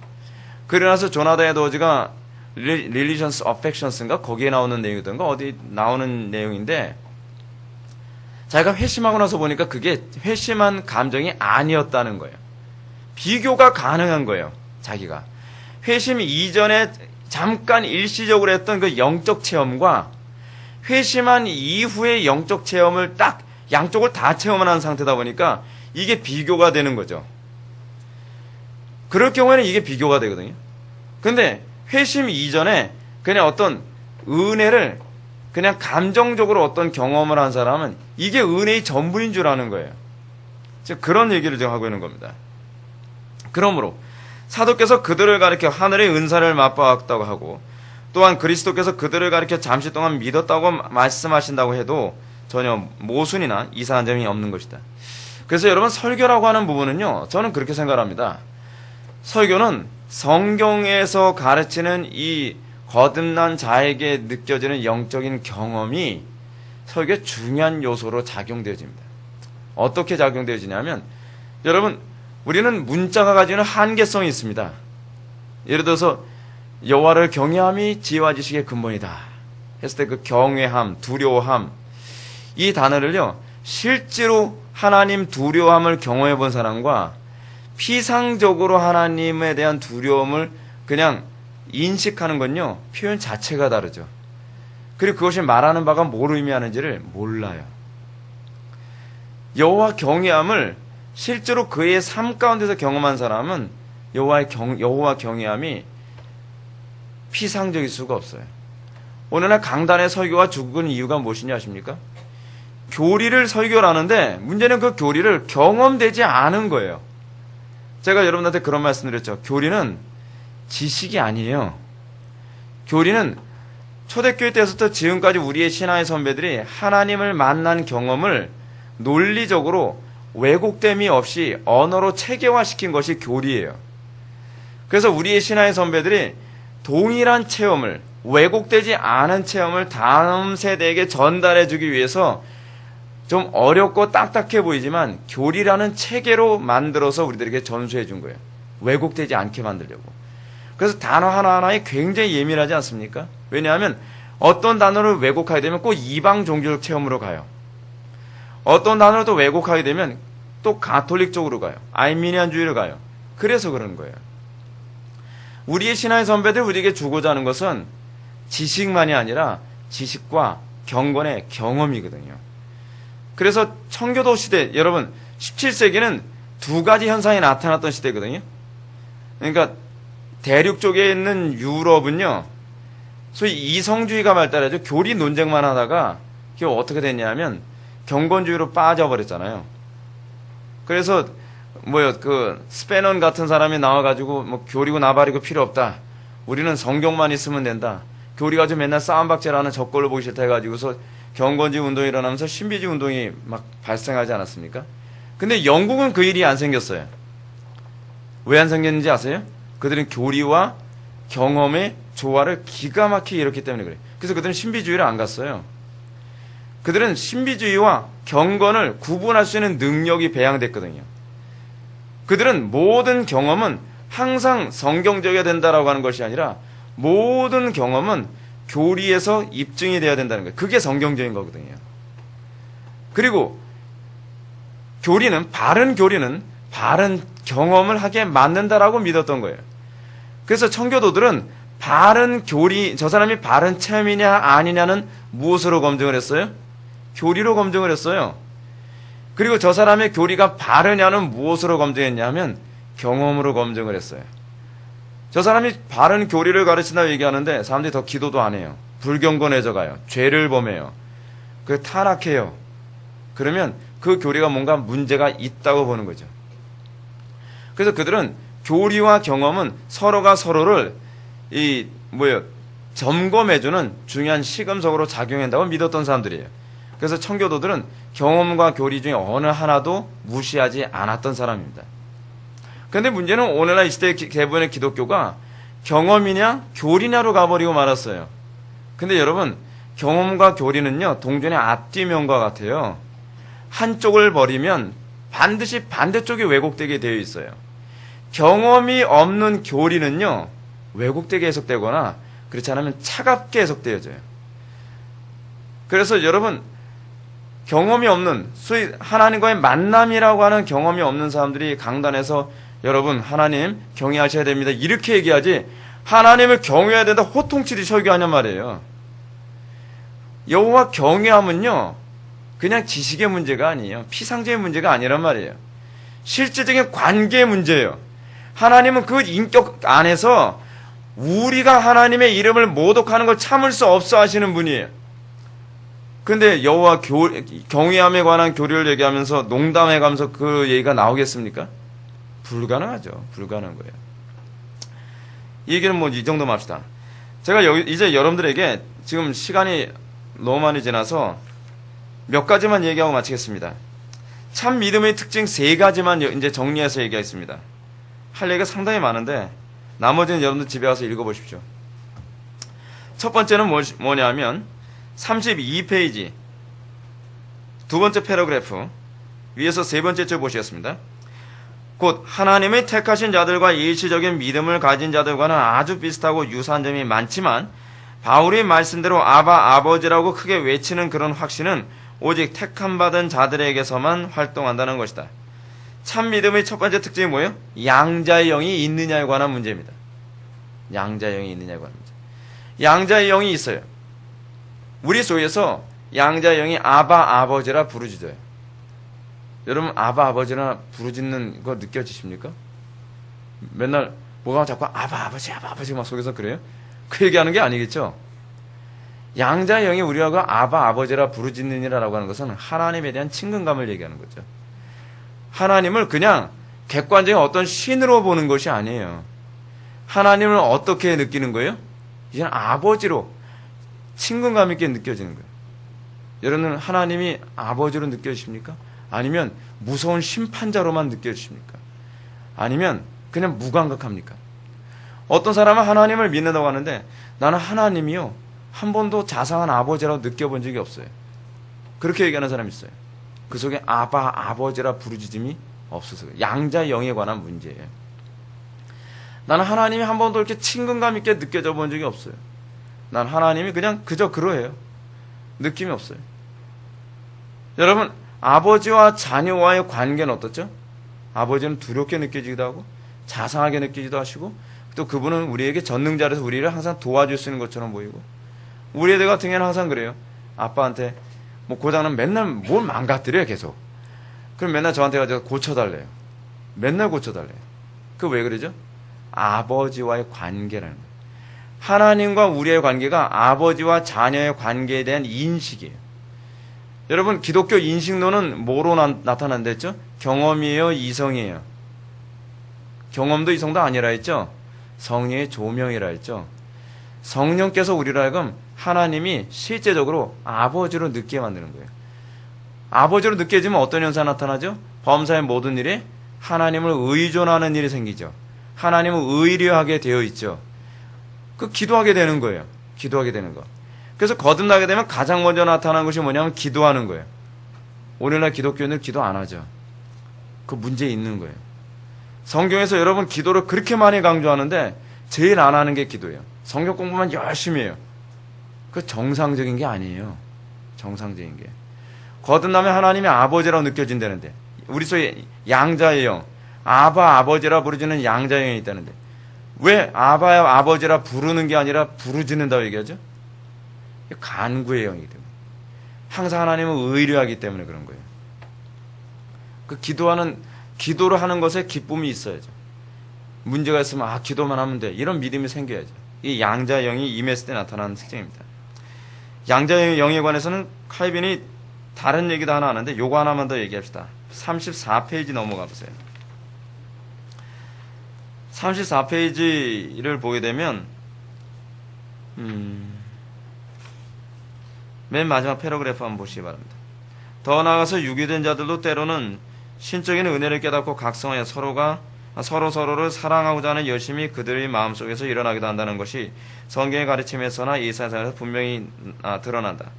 그러고 나서 조나단 에드워즈가 Religious Affections인가 거기에 나오는 내용이던가 어디 나오는 내용인데 자기가 회심하고 나서 보니까 그게 회심한 감정이 아니었다는 거예요. 비교가 가능한 거예요. 자기가 회심 이전에 잠깐 일시적으로 했던 그 영적 체험과 회심한 이후의 영적 체험을 딱 양쪽을 다 체험한 상태다 보니까 이게 비교가 되는 거죠. 그럴 경우에는 이게 비교가 되거든요. 근데 회심 이전에 그냥 어떤 은혜를 그냥 감정적으로 어떤 경험을 한 사람은 이게 은혜의 전부인 줄 아는 거예요. 즉 그런 얘기를 지금 하고 있는 겁니다. 그러므로 사도께서 그들을 가리켜 하늘의 은사를 맛보았다고 하고 또한 그리스도께서 그들을 가리켜 잠시 동안 믿었다고 말씀하신다고 해도 전혀 모순이나 이상한 점이 없는 것이다. 그래서 여러분 설교라고 하는 부분은요, 저는 그렇게 생각합니다. 설교는 성경에서 가르치는 이 거듭난 자에게 느껴지는 영적인 경험이 설교의 중요한 요소로 작용되어집니다. 어떻게 작용되어지냐면 여러분 우리는 문자가 가지는 한계성이 있습니다. 예를 들어서 여호와를 경외함이 지혜와 지식의 근본이다 했을 때 그 경외함, 두려워함 이 단어를요 실제로 하나님 두려움을 경험해 본 사람과 피상적으로 하나님에 대한 두려움을 그냥 인식하는 건요 표현 자체가 다르죠. 그리고 그것이 말하는 바가 뭘 의미하는지를 몰라요. 여호와 경외함을 실제로 그의 삶 가운데서 경험한 사람은 여호와 경외함이 피상적일 수가 없어요. 오늘날 강단의 설교가 죽은 이유가 무엇인지 아십니까? 교리를 설교를 하는데 문제는 그 교리를 경험되지 않은 거예요. 제가 여러분한테 그런 말씀 드렸죠. 교리는 지식이 아니에요. 교리는 초대교회 때부터 지금까지 우리의 신앙의 선배들이 하나님을 만난 경험을 논리적으로 왜곡됨이 없이 언어로 체계화시킨 것이 교리예요. 그래서 우리의 신앙의 선배들이 동일한 체험을, 왜곡되지 않은 체험을 다음 세대에게 전달해주기 위해서 좀 어렵고 딱딱해 보이지만 교리라는 체계로 만들어서 우리들에게 전수해 준 거예요. 왜곡되지 않게 만들려고. 그래서 단어 하나하나에 굉장히 예민하지 않습니까? 왜냐하면 어떤 단어를 왜곡하게 되면 꼭 이방 종교적 체험으로 가요. 어떤 단어를 또 왜곡하게 되면 또 가톨릭 쪽으로 가요. 알미니안주의로 가요. 그래서 그런 거예요. 우리의 신앙의 선배들 우리에게 주고자 하는 것은 지식만이 아니라 지식과 경건의 경험이거든요. 그래서 청교도 시대, 여러분 17세기는 두 가지 현상이 나타났던 시대거든요. 그러니까 대륙 쪽에 있는 유럽은요, 소위 이성주의가 발달해서 교리 논쟁만 하다가 그게 어떻게 됐냐면 경건주의로 빠져버렸잖아요. 그래서 그 스페넌 같은 사람이 나와가지고 뭐 교리고 나발이고 필요 없다. 우리는 성경만 있으면 된다. 교리 가지고 맨날 싸움박질하는 적골로 보기 싫다 해가지고서 경건주의 운동이 일어나면서 신비주의 운동이 막 발생하지 않았습니까? 근데 영국은 그 일이 안 생겼어요. 왜 안 생겼는지 아세요? 그들은 교리와 경험의 조화를 기가 막히게 이뤘기 때문에 그래요. 그래서 그들은 신비주의를 안 갔어요. 그들은 신비주의와 경건을 구분할 수 있는 능력이 배양됐거든요. 그들은 모든 경험은 항상 성경적이어야 된다라고 하는 것이 아니라 모든 경험은 교리에서 입증이 돼야 된다는 거예요. 그게 성경적인 거거든요. 그리고 바른 교리는 바른 경험을 하게 만든다라고 믿었던 거예요. 그래서 청교도들은 바른 교리, 저 사람이 바른 체험이냐 아니냐는 무엇으로 검증을 했어요? 교리로 검증을 했어요. 그리고 저 사람의 교리가 바르냐는 무엇으로 검증했냐면 경험으로 검증을 했어요. 저 사람이 바른 교리를 가르친다고 얘기하는데 사람들이 더 기도도 안 해요. 불경건해져 가요. 죄를 범해요. 그 타락해요. 그러면 그 교리가 뭔가 문제가 있다고 보는 거죠. 그래서 그들은 교리와 경험은 서로가 서로를 점검해주는 중요한 시금석으로 작용한다고 믿었던 사람들이에요. 그래서 청교도들은 경험과 교리 중에 어느 하나도 무시하지 않았던 사람입니다. 그런데 문제는 오늘날 이 시대 대부분의 기독교가 경험이냐 교리냐로 가버리고 말았어요. 근데 여러분, 경험과 교리는요 동전의 앞뒤면과 같아요. 한쪽을 버리면 반드시 반대쪽이 왜곡되게 되어 있어요. 경험이 없는 교리는요 왜곡되게 해석되거나 그렇지 않으면 차갑게 해석되어져요. 그래서 여러분, 경험이 없는, 소위 하나님과의 만남이라고 하는 경험이 없는 사람들이 강단에서 여러분 하나님 경외하셔야 됩니다 이렇게 얘기하지, 하나님을 경외해야 된다 호통치듯이 설교하냔 말이에요. 여호와 경외함은요 그냥 지식의 문제가 아니에요. 피상적인 문제가 아니란 말이에요. 실질적인 관계의 문제예요. 하나님은 그 인격 안에서 우리가 하나님의 이름을 모독하는 걸 참을 수 없어 하시는 분이에요. 근데 여호와 경외함에 관한 교리를 얘기하면서 농담해가면서 그 얘기가 나오겠습니까? 불가능하죠. 불가능한 거예요. 이 얘기는 뭐 이 정도만 합시다. 제가 이제 여러분들에게 지금 시간이 너무 많이 지나서 몇 가지만 얘기하고 마치겠습니다. 참 믿음의 특징 3가지만 이제 정리해서 얘기하겠습니다. 할 얘기가 상당히 많은데 나머지는 여러분들 집에 가서 읽어보십시오. 첫 번째는 뭐냐면 32페이지 두 번째 패러그래프 위에서 세 번째 줄 보시겠습니다. 곧 하나님의 택하신 자들과 일시적인 믿음을 가진 자들과는 아주 비슷하고 유사한 점이 많지만 바울의 말씀대로 아바 아버지라고 크게 외치는 그런 확신은 오직 택함받은 자들에게서만 활동한다는 것이다. 참 믿음의 첫 번째 특징이 뭐예요? 양자의 영이 있느냐에 관한 문제입니다. 양자의 영이 있느냐에 관한 문제. 양자의 영이 있어요. 우리 속에서 양자의 영이 아바 아버지라 부르짖어요. 여러분 아바 아버지나 부르짖는 거 느껴지십니까? 맨날 뭐가 자꾸 아바 아버지 막 속에서 그래요? 그 얘기하는 게 아니겠죠? 양자의 영이 우리하고 아바 아버지라 부르짖느니라라고 하는 것은 하나님에 대한 친근감을 얘기하는 거죠. 하나님을 그냥 객관적인 어떤 신으로 보는 것이 아니에요. 하나님을 어떻게 느끼는 거예요? 이제는 아버지로 친근감 있게 느껴지는 거예요. 여러분 하나님이 아버지로 느껴지십니까? 아니면 무서운 심판자로만 느껴지십니까? 아니면 그냥 무감각합니까? 어떤 사람은 하나님을 믿는다고 하는데 나는 하나님이요 한 번도 자상한 아버지라고 느껴본 적이 없어요. 그렇게 얘기하는 사람이 있어요. 그 속에 아바 아버지라 부르짖음이 없어서 양자의 영에 관한 문제예요. 나는 하나님이 한 번도 이렇게 친근감 있게 느껴져 본 적이 없어요. 난 하나님이 그냥 그저 그러해요. 느낌이 없어요. 여러분 아버지와 자녀와의 관계는 어떻죠? 아버지는 두렵게 느껴지기도 하고 자상하게 느끼기도 하시고 또 그분은 우리에게 전능자라서 우리를 항상 도와줄 수 있는 것처럼 보이고 우리 애들 같은 경우는 항상 그래요. 아빠한테 뭐 고장나면 맨날 뭘 망가뜨려요 계속. 그럼 맨날 저한테 가서 고쳐달래요. 맨날 고쳐달래요. 그 왜 그러죠? 아버지와의 관계라는 거예요. 하나님과 우리의 관계가 아버지와 자녀의 관계에 대한 인식이에요. 여러분 기독교 인식론은 뭐로 나타난다 했죠? 경험이에요? 이성이에요? 경험도 이성도 아니라 했죠? 성령의 조명이라 했죠? 성령께서 우리로 하여금 하나님이 실제적으로 아버지로 느끼게 만드는 거예요. 아버지로 느껴지면 어떤 현상이 나타나죠? 범사의 모든 일에 하나님을 의존하는 일이 생기죠. 하나님을 의뢰하게 되어 있죠. 그 기도하게 되는 거예요. 기도하게 되는 거. 그래서 거듭나게 되면 가장 먼저 나타나는 것이 뭐냐면 기도하는 거예요. 오늘날 기독교인들 기도 안 하죠. 그 문제 있는 거예요. 성경에서 여러분 기도를 그렇게 많이 강조하는데 제일 안 하는 게 기도예요. 성경 공부만 열심히 해요. 그 정상적인 게 아니에요. 정상적인 게. 거듭나면 하나님의 아버지라고 느껴진다는데, 우리 소위 양자의 영, 아바 아버지라 부르짖는 양자의 영이 있다는데, 왜 아바 아버지라 부르는 게 아니라 부르짖는다고 얘기하죠? 간구의 영이기 때문에. 항상 하나님은 의뢰하기 때문에 그런 거예요. 그 기도를 하는 것에 기쁨이 있어야죠. 문제가 있으면 기도만 하면 돼. 이런 믿음이 생겨야죠. 이 양자의 영이 임했을 때 나타나는 특징입니다. 양자의 영에 관해서는 칼빈이 다른 얘기도 하나 하는데 요거 하나만 더 얘기합시다. 34페이지 넘어가 보세요. 34페이지를 보게 되면 맨 마지막 패러그래프 한번 보시기 바랍니다. 더 나아가서 유기된 자들도 때로는 신적인 은혜를 깨닫고 각성하여 서로를 사랑하고자 하는 열심이 그들의 마음속에서 일어나기도 한다는 것이 성경의 가르침에서나 일상생활에서 분명히 드러난다.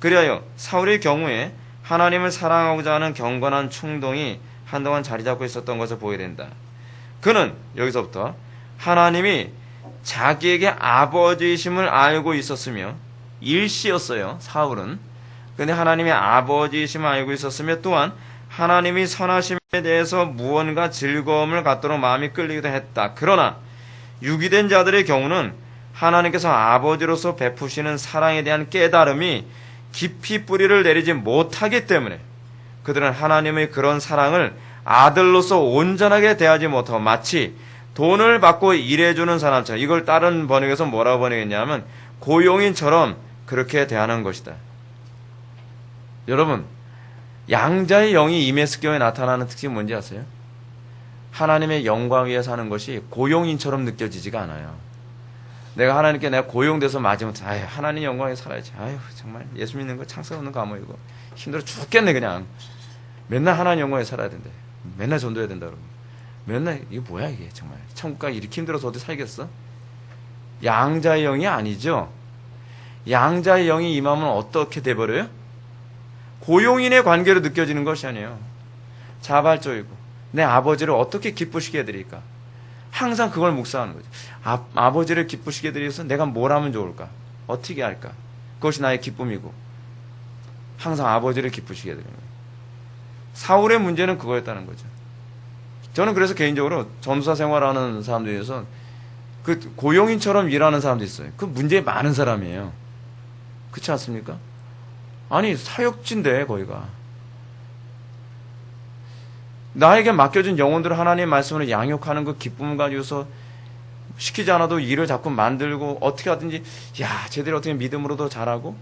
그리하여 사울의 경우에 하나님을 사랑하고자 하는 경건한 충동이 한동안 자리 잡고 있었던 것을 보게 된다. 그는 여기서부터 하나님이 자기에게 아버지이심을 알고 있었으며 일시였어요. 사울은. 근데 하나님의 아버지이심을 알고 있었으며 또한 하나님이 선하심에 대해서 무언가 즐거움을 갖도록 마음이 끌리기도 했다. 그러나 유기된 자들의 경우는 하나님께서 아버지로서 베푸시는 사랑에 대한 깨달음이 깊이 뿌리를 내리지 못하기 때문에 그들은 하나님의 그런 사랑을 아들로서 온전하게 대하지 못하고 마치 돈을 받고 일해주는 사람처럼, 이걸 다른 번역에서 뭐라고 번역했냐면 고용인처럼 그렇게 대하는 것이다. 여러분, 양자의 영이 임했을 경우에 나타나는 특징이 뭔지 아세요? 하나님의 영광 위에 사는 것이 고용인처럼 느껴지지가 않아요. 내가 하나님께 내가 고용돼서 마지못해 하나님 영광에 살아야지. 정말 예수 믿는 거 창세 없는 과목이고 힘들어 죽겠네. 그냥 맨날 하나님 영광에 살아야 된대. 맨날 전도해야 된다 그러고 맨날 이게 뭐야 이게 정말 천국 가기 이렇게 힘들어서 어디 살겠어? 양자의 영이 아니죠. 양자의 영이 임하면 어떻게 돼버려요? 고용인의 관계로 느껴지는 것이 아니에요. 자발적이고 내 아버지를 어떻게 기쁘시게 해드릴까? 항상 그걸 묵상하는 거죠. 아버지를 기쁘시게 해드리기 위해서 내가 뭘 하면 좋을까? 어떻게 할까? 그것이 나의 기쁨이고 항상 아버지를 기쁘시게 해드리는 거예요. 사울의 문제는 그거였다는 거죠. 저는 그래서 개인적으로 전도사 생활하는 사람들 중에서 그 고용인처럼 일하는 사람도 있어요. 그 문제 많은 사람이에요. 그렇지 않습니까? 아니 사역진데 거기가 나에게 맡겨진 영혼들을 하나님의 말씀으로 양육하는 그 기쁨을 가지고서 시키지 않아도 일을 자꾸 만들고 어떻게 하든지 쟤들이 어떻게 믿음으로도 잘하고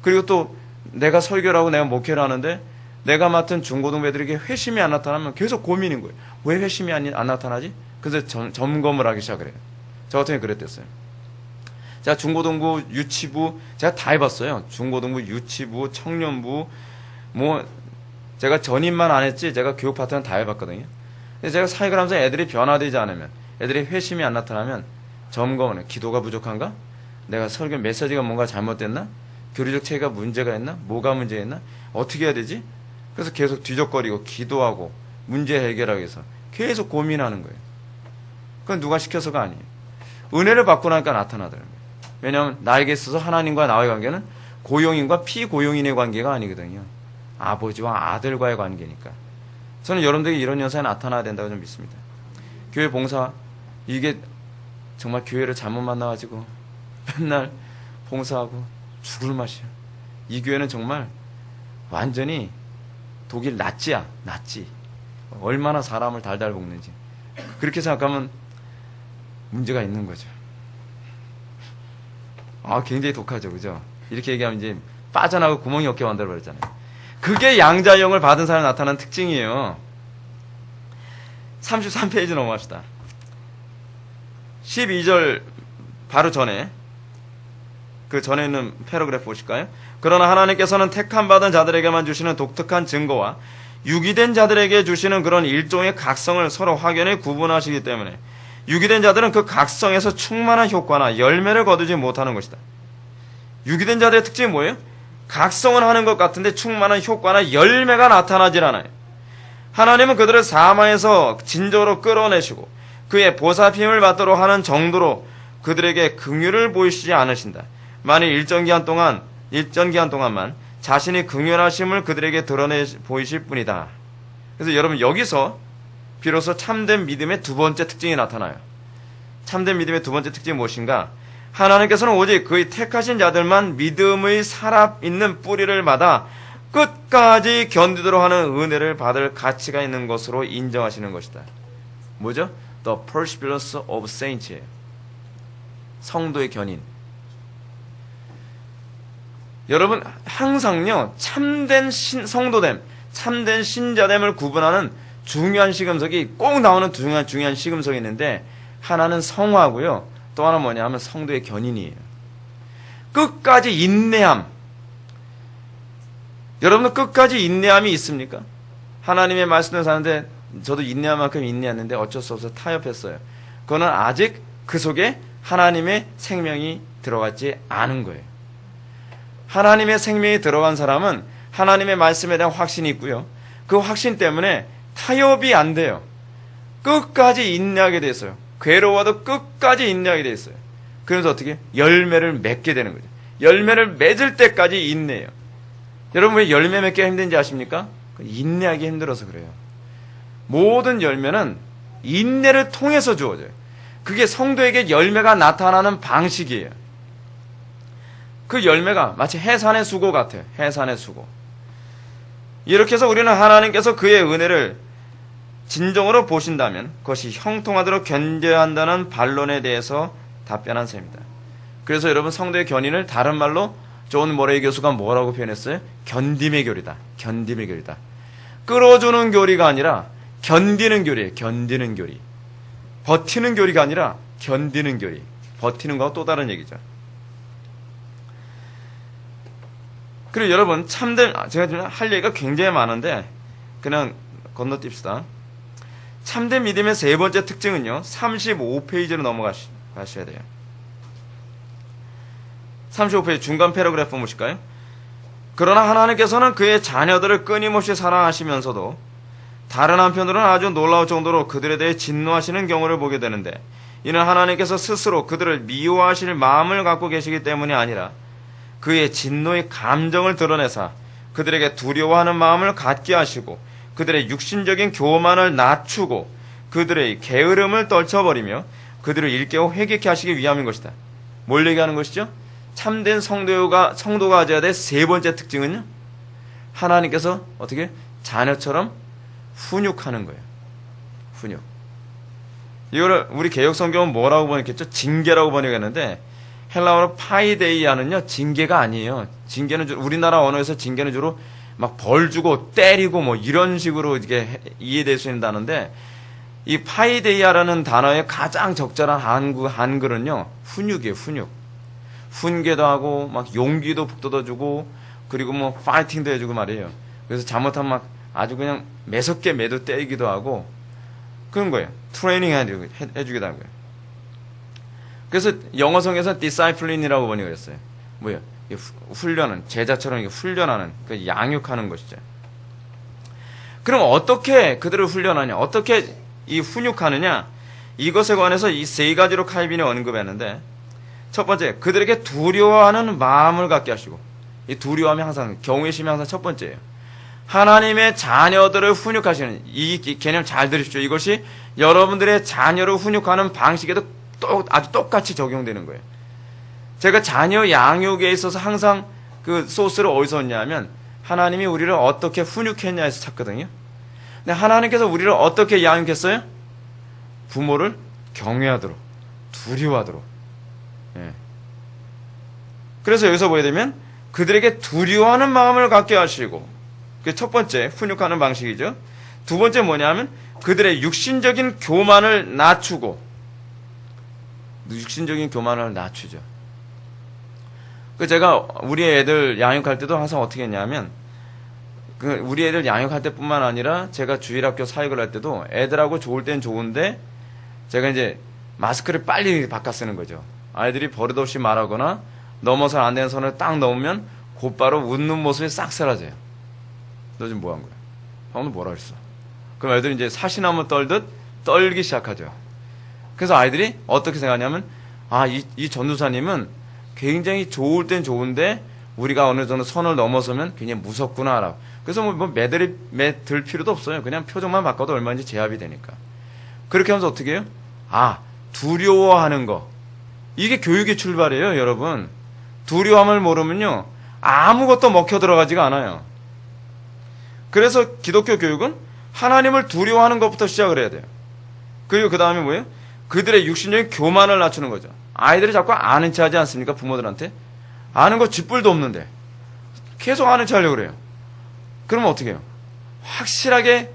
그리고 또 내가 설교를 하고 내가 목회를 하는데 내가 맡은 중고등부들에게 회심이 안 나타나면 계속 고민인 거예요. 왜 회심이 안 나타나지? 그래서 점검을 하기 시작을 해요. 저 같은 경우에 그랬댔어요. 제가 중고등부, 유치부 제가 다 해봤어요. 중고등부, 유치부, 청년부 제가 전임만 안 했지 제가 교육 파트는 다 해봤거든요. 제가 사역을 하면서 애들이 변화되지 않으면 애들이 회심이 안 나타나면 점검을 해요. 기도가 부족한가? 내가 설교 메시지가 뭔가 잘못됐나? 교리적 체계가 문제가 있나? 뭐가 문제였나? 어떻게 해야 되지? 그래서 계속 뒤적거리고 기도하고 문제 해결하기 위해서 계속 고민하는 거예요. 그건 누가 시켜서가 아니에요. 은혜를 받고 나니까 나타나더라고요. 왜냐하면 나에게 있어서 하나님과 나의 관계는 고용인과 피고용인의 관계가 아니거든요. 아버지와 아들과의 관계니까. 저는 여러분들에게 이런 현상이 나타나야 된다고 좀 믿습니다. 교회 봉사, 이게 정말 교회를 잘못 만나가지고 맨날 봉사하고 죽을 맛이야. 이 교회는 정말 완전히 독일 나치야. 나치. 얼마나 사람을 달달 볶는지. 그렇게 생각하면 문제가 있는 거죠. 굉장히 독하죠. 그죠? 이렇게 얘기하면 이제 빠져나가고 구멍이 없게 만들어버렸잖아요. 그게 양자영을 받은 사람이 나타나는 특징이에요. 33페이지 넘어갑시다. 12절 바로 전에 그 전에 있는 패러그래프 보실까요? 그러나 하나님께서는 택함 받은 자들에게만 주시는 독특한 증거와 유기된 자들에게 주시는 그런 일종의 각성을 서로 확연히 구분하시기 때문에 유기된 자들은 그 각성에서 충만한 효과나 열매를 거두지 못하는 것이다. 유기된 자들의 특징이 뭐예요? 각성은 하는 것 같은데 충만한 효과나 열매가 나타나질 않아요. 하나님은 그들을 사망에서 진저로 끌어내시고 그의 보살핌을 받도록 하는 정도로 그들에게 긍휼을 보이시지 않으신다. 만일 일정 기한 동안만 자신이 긍휼하심을 그들에게 드러내 보이실 뿐이다. 그래서 여러분 여기서 비로소 참된 믿음의 두 번째 특징이 나타나요. 참된 믿음의 두 번째 특징이 무엇인가? 하나님께서는 오직 그의 택하신 자들만 믿음의 살아있는 뿌리를 받아 끝까지 견디도록 하는 은혜를 받을 가치가 있는 것으로 인정하시는 것이다. 뭐죠? The perseverance of saints예요. 성도의 견인. 여러분 항상요 참된 성도됨, 참된 신자됨을 구분하는 중요한 시금석이 꼭 나오는 중요한 시금석이 있는데 하나는 성화고요. 또 하나는 뭐냐면 성도의 견인이에요. 끝까지 인내함. 여러분은 끝까지 인내함이 있습니까? 하나님의 말씀을 사는데 저도 인내한 만큼 인내했는데 어쩔 수 없어 타협했어요. 그거는 아직 그 속에 하나님의 생명이 들어갔지 않은 거예요. 하나님의 생명이 들어간 사람은 하나님의 말씀에 대한 확신이 있고요. 그 확신 때문에 타협이 안 돼요. 끝까지 인내하게 돼 있어요. 괴로워도 끝까지 인내하게 돼 있어요. 그래서 어떻게? 열매를 맺게 되는 거죠. 열매를 맺을 때까지 인내해요. 여러분 왜 열매 맺기가 힘든지 아십니까? 인내하기 힘들어서 그래요. 모든 열매는 인내를 통해서 주어져요. 그게 성도에게 열매가 나타나는 방식이에요. 그 열매가 마치 해산의 수고 같아요. 해산의 수고. 이렇게 해서 우리는 하나님께서 그의 은혜를 진정으로 보신다면 그것이 형통하도록 견뎌야 한다는 반론에 대해서 답변한 셈입니다. 그래서 여러분 성도의 견인을 다른 말로 존 모레이 교수가 뭐라고 표현했어요? 견딤의 교리다. 견딤의 교리다. 끌어주는 교리가 아니라 견디는 교리예요. 견디는 교리. 버티는 교리가 아니라 견디는 교리. 버티는 거와 또 다른 얘기죠. 그리고 여러분 참된 제가 지금 할 얘기가 굉장히 많은데 그냥 건너뛰읍시다. 참된 믿음의 세 번째 특징은요. 35페이지로 넘어가셔야 돼요. 35페이지 중간 패러그래프 보실까요? 그러나 하나님께서는 그의 자녀들을 끊임없이 사랑하시면서도 다른 한편으로는 아주 놀라울 정도로 그들에 대해 진노하시는 경우를 보게 되는데 이는 하나님께서 스스로 그들을 미워하실 마음을 갖고 계시기 때문이 아니라 그의 진노의 감정을 드러내사 그들에게 두려워하는 마음을 갖게 하시고 그들의 육신적인 교만을 낮추고 그들의 게으름을 떨쳐버리며 그들을 일깨워 회개케 하시기 위함인 것이다. 뭘 얘기하는 것이죠? 참된 성도가 가져야 될 세 번째 특징은요. 하나님께서 어떻게 자녀처럼 훈육하는 거예요. 훈육. 이거를 우리 개혁성경은 뭐라고 번역했죠? 징계라고 번역했는데 헬라어로 파이데이아는요 징계가 아니에요. 징계는 우리나라 언어에서 징계는 주로 막 벌 주고 때리고 뭐 이런 식으로 이게 이해될 수 있는 단어인데 이 파이데이아라는 단어의 가장 적절한 한글은요 훈육이에요. 훈육. 훈계도 하고 막 용기도 북돋아주고 그리고 뭐 파이팅도 해주고 말이에요. 그래서 잘못하면 막 아주 그냥 매섭게 매도 때리기도 하고 그런 거예요. 트레이닝 해주기도 하고요. 그래서 영어성에서 disciplin이라고 번역을 했어요. 뭐예요? 훈련은 제자처럼 훈련하는 양육하는 것이죠. 그럼 어떻게 그들을 훈련하냐? 어떻게 이 훈육하느냐? 이것에 관해서 이 세 가지로 칼빈이 언급했는데 첫 번째, 그들에게 두려워하는 마음을 갖게 하시고 이 두려움이 항상 경외심이 항상 첫 번째예요. 하나님의 자녀들을 훈육하시는 이 개념 잘 들으십시오. 이것이 여러분들의 자녀를 훈육하는 방식에도 아주 똑같이 적용되는 거예요. 제가 자녀 양육에 있어서 항상 그 소스를 어디서 얻냐면 하나님이 우리를 어떻게 훈육했냐에서 찾거든요. 근데 하나님께서 우리를 어떻게 양육했어요? 부모를 경외하도록, 두려워하도록. 예. 그래서 여기서 보게 되면 그들에게 두려워하는 마음을 갖게 하시고 그게 첫 번째 훈육하는 방식이죠. 두 번째 뭐냐면 그들의 육신적인 교만을 낮추고 육신적인 교만을 낮추죠. 제가 우리 애들 양육할 때도 항상 어떻게 했냐면 우리 애들 양육할 때뿐만 아니라 제가 주일학교 사역을 할 때도 애들하고 좋을 땐 좋은데 제가 이제 마스크를 빨리 바꿔 쓰는 거죠. 아이들이 버릇없이 말하거나 넘어서 안 되는 선을 딱 넘으면 곧바로 웃는 모습이 싹 사라져요. 너 지금 뭐 한 거야? 형은 뭐라 했어? 그럼 애들이 이제 사시나무 떨듯 떨기 시작하죠. 그래서 아이들이 어떻게 생각하냐면 이 전도사님은 굉장히 좋을 땐 좋은데 우리가 어느 정도 선을 넘어서면 굉장히 무섭구나라고. 그래서 뭐 매들 필요도 없어요. 그냥 표정만 바꿔도 얼마인지 제압이 되니까. 그렇게 하면서 어떻게 해요? 아, 두려워하는 거. 이게 교육의 출발이에요, 여러분. 두려움을 모르면요, 아무것도 먹혀 들어가지가 않아요. 그래서 기독교 교육은 하나님을 두려워하는 것부터 시작을 해야 돼요. 그리고 그 다음에 뭐예요? 그들의 육신적인 교만을 낮추는 거죠. 아이들이 자꾸 아는 체 하지 않습니까? 부모들한테. 아는 거 쥐뿔도 없는데 계속 아는 체 하려고 그래요. 그러면 어떻게 해요? 확실하게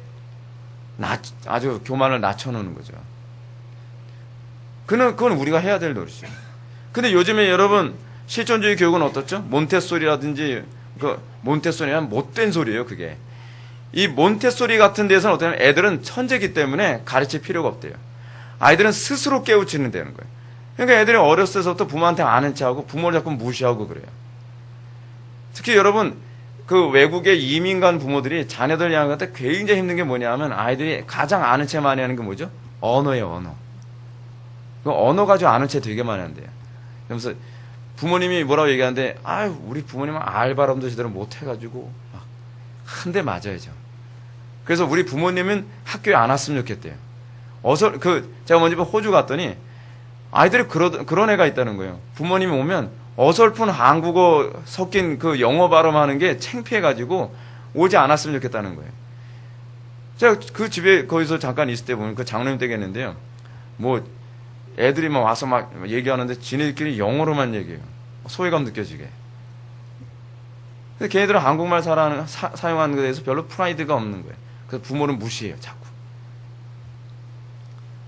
아주 교만을 낮춰놓는 거죠. 그건 우리가 해야 될 노릇이에요. 근데 요즘에 여러분 실존주의 교육은 어떻죠? 몬테소리라든지 몬테소리는 못된 소리예요. 그게 이 몬테소리 같은 데서는 어떠냐면 애들은 천재기 때문에 가르칠 필요가 없대요. 아이들은 스스로 깨우치는 데는 거예요. 그러니까 애들이 어렸을 때부터 부모한테 아는 체하고 부모를 자꾸 무시하고 그래요. 특히 여러분 그 외국의 이민 간 부모들이 자녀들 양육할 때 굉장히 힘든 게 뭐냐면 아이들이 가장 아는 체 많이 하는 게 뭐죠? 언어예요, 언어. 그 언어 가지고 아는 체 되게 많이 한대요. 그러면서 부모님이 뭐라고 얘기하는데, 아유, 우리 부모님은 알바람도 제대로 못 해가지고, 한 대 맞아야죠. 그래서 우리 부모님은 학교에 안 왔으면 좋겠대요. 제가 먼저 호주 갔더니, 아이들이 그런 애가 있다는 거예요. 부모님이 오면 어설픈 한국어 섞인 그 영어 발음하는 게 창피해가지고 오지 않았으면 좋겠다는 거예요. 제가 그 집에 거기서 잠깐 있을 때 보면 그 장로님 댁이었는데요. 뭐 애들이 막 와서 막 얘기하는데 지네들끼리 영어로만 얘기해요. 소외감 느껴지게. 근데 걔네들은 한국말 사용하는 것에 대해서 별로 프라이드가 없는 거예요. 그래서 부모는 무시해요, 자꾸.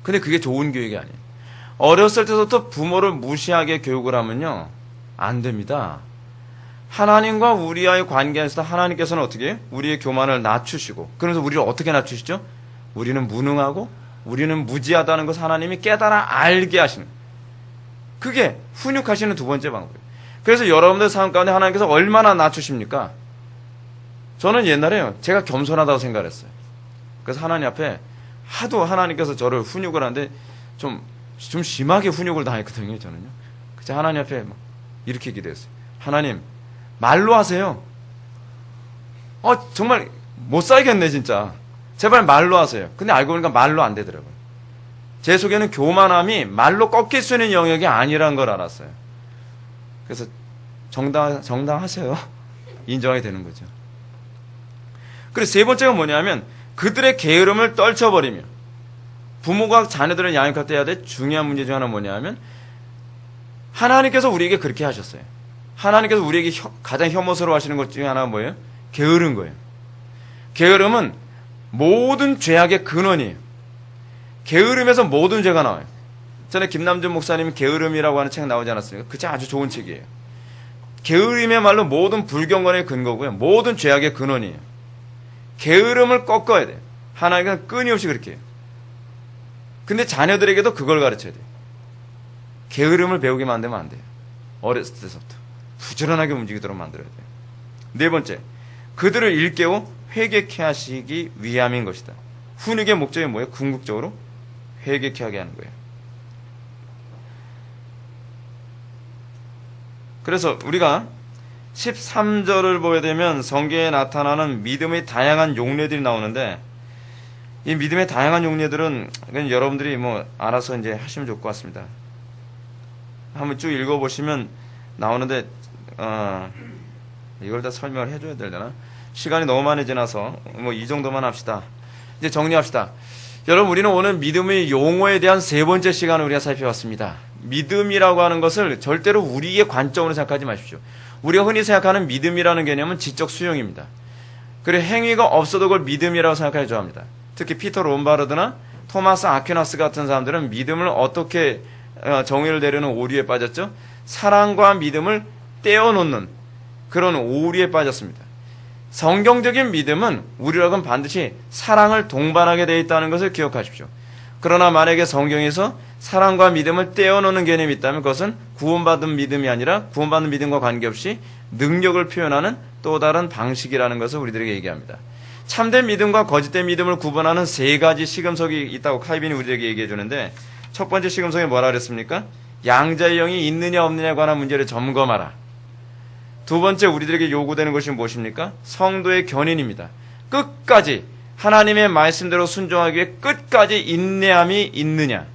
근데 그게 좋은 교육이 아니에요. 어렸을 때부터 부모를 무시하게 교육을 하면요, 안 됩니다. 하나님과 우리와의 관계에서 하나님께서는 어떻게 해요? 우리의 교만을 낮추시고, 그러면서 우리를 어떻게 낮추시죠? 우리는 무능하고 우리는 무지하다는 것을 하나님이 깨달아 알게 하시는, 그게 훈육하시는 두 번째 방법이에요. 그래서 여러분들 삶 가운데 하나님께서 얼마나 낮추십니까? 저는 옛날에요, 제가 겸손하다고 생각을 했어요. 그래서 하나님 앞에 하도 하나님께서 저를 훈육을 하는데 좀 심하게 훈육을 당했거든요, 저는요. 그래서 하나님 앞에 막 이렇게 기도했어요. 하나님, 말로 하세요. 정말 못 살겠네, 진짜. 제발 말로 하세요. 근데 알고 보니까 말로 안 되더라고요. 제 속에는 교만함이 말로 꺾일 수 있는 영역이 아니라는 걸 알았어요. 그래서 정당하세요. 인정하게 되는 거죠. 그리고 세 번째가 뭐냐면 그들의 게으름을 떨쳐버리며, 부모가 자녀들을 양육할 때 해야 될 중요한 문제 중 하나 뭐냐면 하나님께서 우리에게 그렇게 하셨어요. 하나님께서 우리에게 가장 혐오스러워 하시는 것 중에 하나가 뭐예요? 게으른 거예요. 게으름은 모든 죄악의 근원이에요. 게으름에서 모든 죄가 나와요. 전에 김남준 목사님이 게으름이라고 하는 책 나오지 않았습니까? 그 책 아주 좋은 책이에요. 게으름이야말로 모든 불경건의 근거고요. 모든 죄악의 근원이에요. 게으름을 꺾어야 돼요. 하나님은 끊임없이 그렇게 해요. 근데 자녀들에게도 그걸 가르쳐야 돼요. 게으름을 배우게 만들면 안 돼요. 어렸을 때부터 부지런하게 움직이도록 만들어야 돼요. 네 번째, 그들을 일깨워 회개케 하시기 위함인 것이다. 훈육의 목적이 뭐예요? 궁극적으로 회개케 하게 하는 거예요. 그래서 우리가 13절을 보게 되면 성경에 나타나는 믿음의 다양한 용례들이 나오는데, 이 믿음의 다양한 용례들은 여러분들이 뭐 알아서 이제 하시면 좋을 것 같습니다. 한번 쭉 읽어보시면 나오는데, 이걸 다 설명을 해줘야 되려나? 시간이 너무 많이 지나서 뭐 이 정도만 합시다. 이제 정리합시다. 여러분, 우리는 오늘 믿음의 용어에 대한 세 번째 시간을 우리가 살펴봤습니다. 믿음이라고 하는 것을 절대로 우리의 관점으로 생각하지 마십시오. 우리가 흔히 생각하는 믿음이라는 개념은 지적 수용입니다. 그리고 행위가 없어도 그걸 믿음이라고 생각해야 합니다. 특히 피터 롬바르드나 토마스 아퀴나스 같은 사람들은 믿음을 어떻게 정의를 내려는 오류에 빠졌죠? 사랑과 믿음을 떼어놓는 그런 오류에 빠졌습니다. 성경적인 믿음은 우리라고는 반드시 사랑을 동반하게 되어 있다는 것을 기억하십시오. 그러나 만약에 성경에서 사랑과 믿음을 떼어놓는 개념이 있다면 그것은 구원받은 믿음이 아니라 구원받는 믿음과 관계없이 능력을 표현하는 또 다른 방식이라는 것을 우리들에게 얘기합니다. 참된 믿음과 거짓된 믿음을 구분하는 세 가지 시금석이 있다고 칼빈이 우리에게 얘기해 주는데, 첫 번째 시금석이 뭐라 그랬습니까? 양자의 영이 있느냐 없느냐에 관한 문제를 점검하라. 두 번째 우리들에게 요구되는 것이 무엇입니까? 성도의 견인입니다. 끝까지 하나님의 말씀대로 순종하기 위해 끝까지 인내함이 있느냐.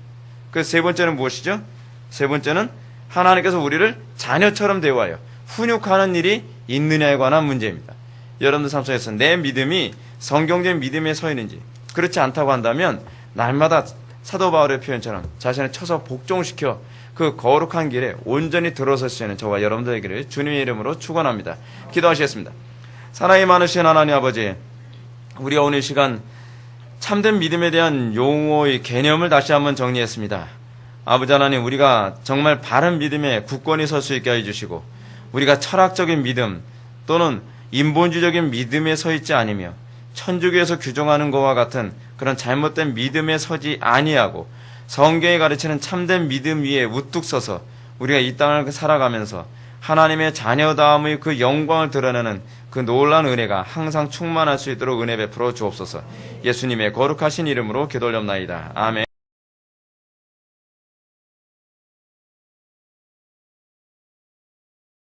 그 세 번째는 무엇이죠? 세 번째는 하나님께서 우리를 자녀처럼 대우하여 훈육하는 일이 있느냐에 관한 문제입니다. 여러분들 삶 속에서 내 믿음이 성경적인 믿음에 서 있는지, 그렇지 않다고 한다면 날마다 사도 바울의 표현처럼 자신을 쳐서 복종시켜 그 거룩한 길에 온전히 들어설 수 있는 저와 여러분들에게를 주님의 이름으로 축원합니다. 기도하시겠습니다. 사랑이 많으신 하나님 아버지, 우리가 오늘 이 시간 참된 믿음에 대한 용어의 개념을 다시 한번 정리했습니다. 아버지 하나님, 우리가 정말 바른 믿음에 굳건히 설 수 있게 해주시고, 우리가 철학적인 믿음 또는 인본주의적인 믿음에 서 있지 않으며 천주교에서 규정하는 것과 같은 그런 잘못된 믿음에 서지 아니하고 성경이 가르치는 참된 믿음 위에 우뚝 서서 우리가 이 땅을 살아가면서 하나님의 자녀다움의 그 영광을 드러내는 그 놀라운 은혜가 항상 충만할 수 있도록 은혜 베풀어 주옵소서. 예수님의 거룩하신 이름으로 기도 올렸나이다. 아멘.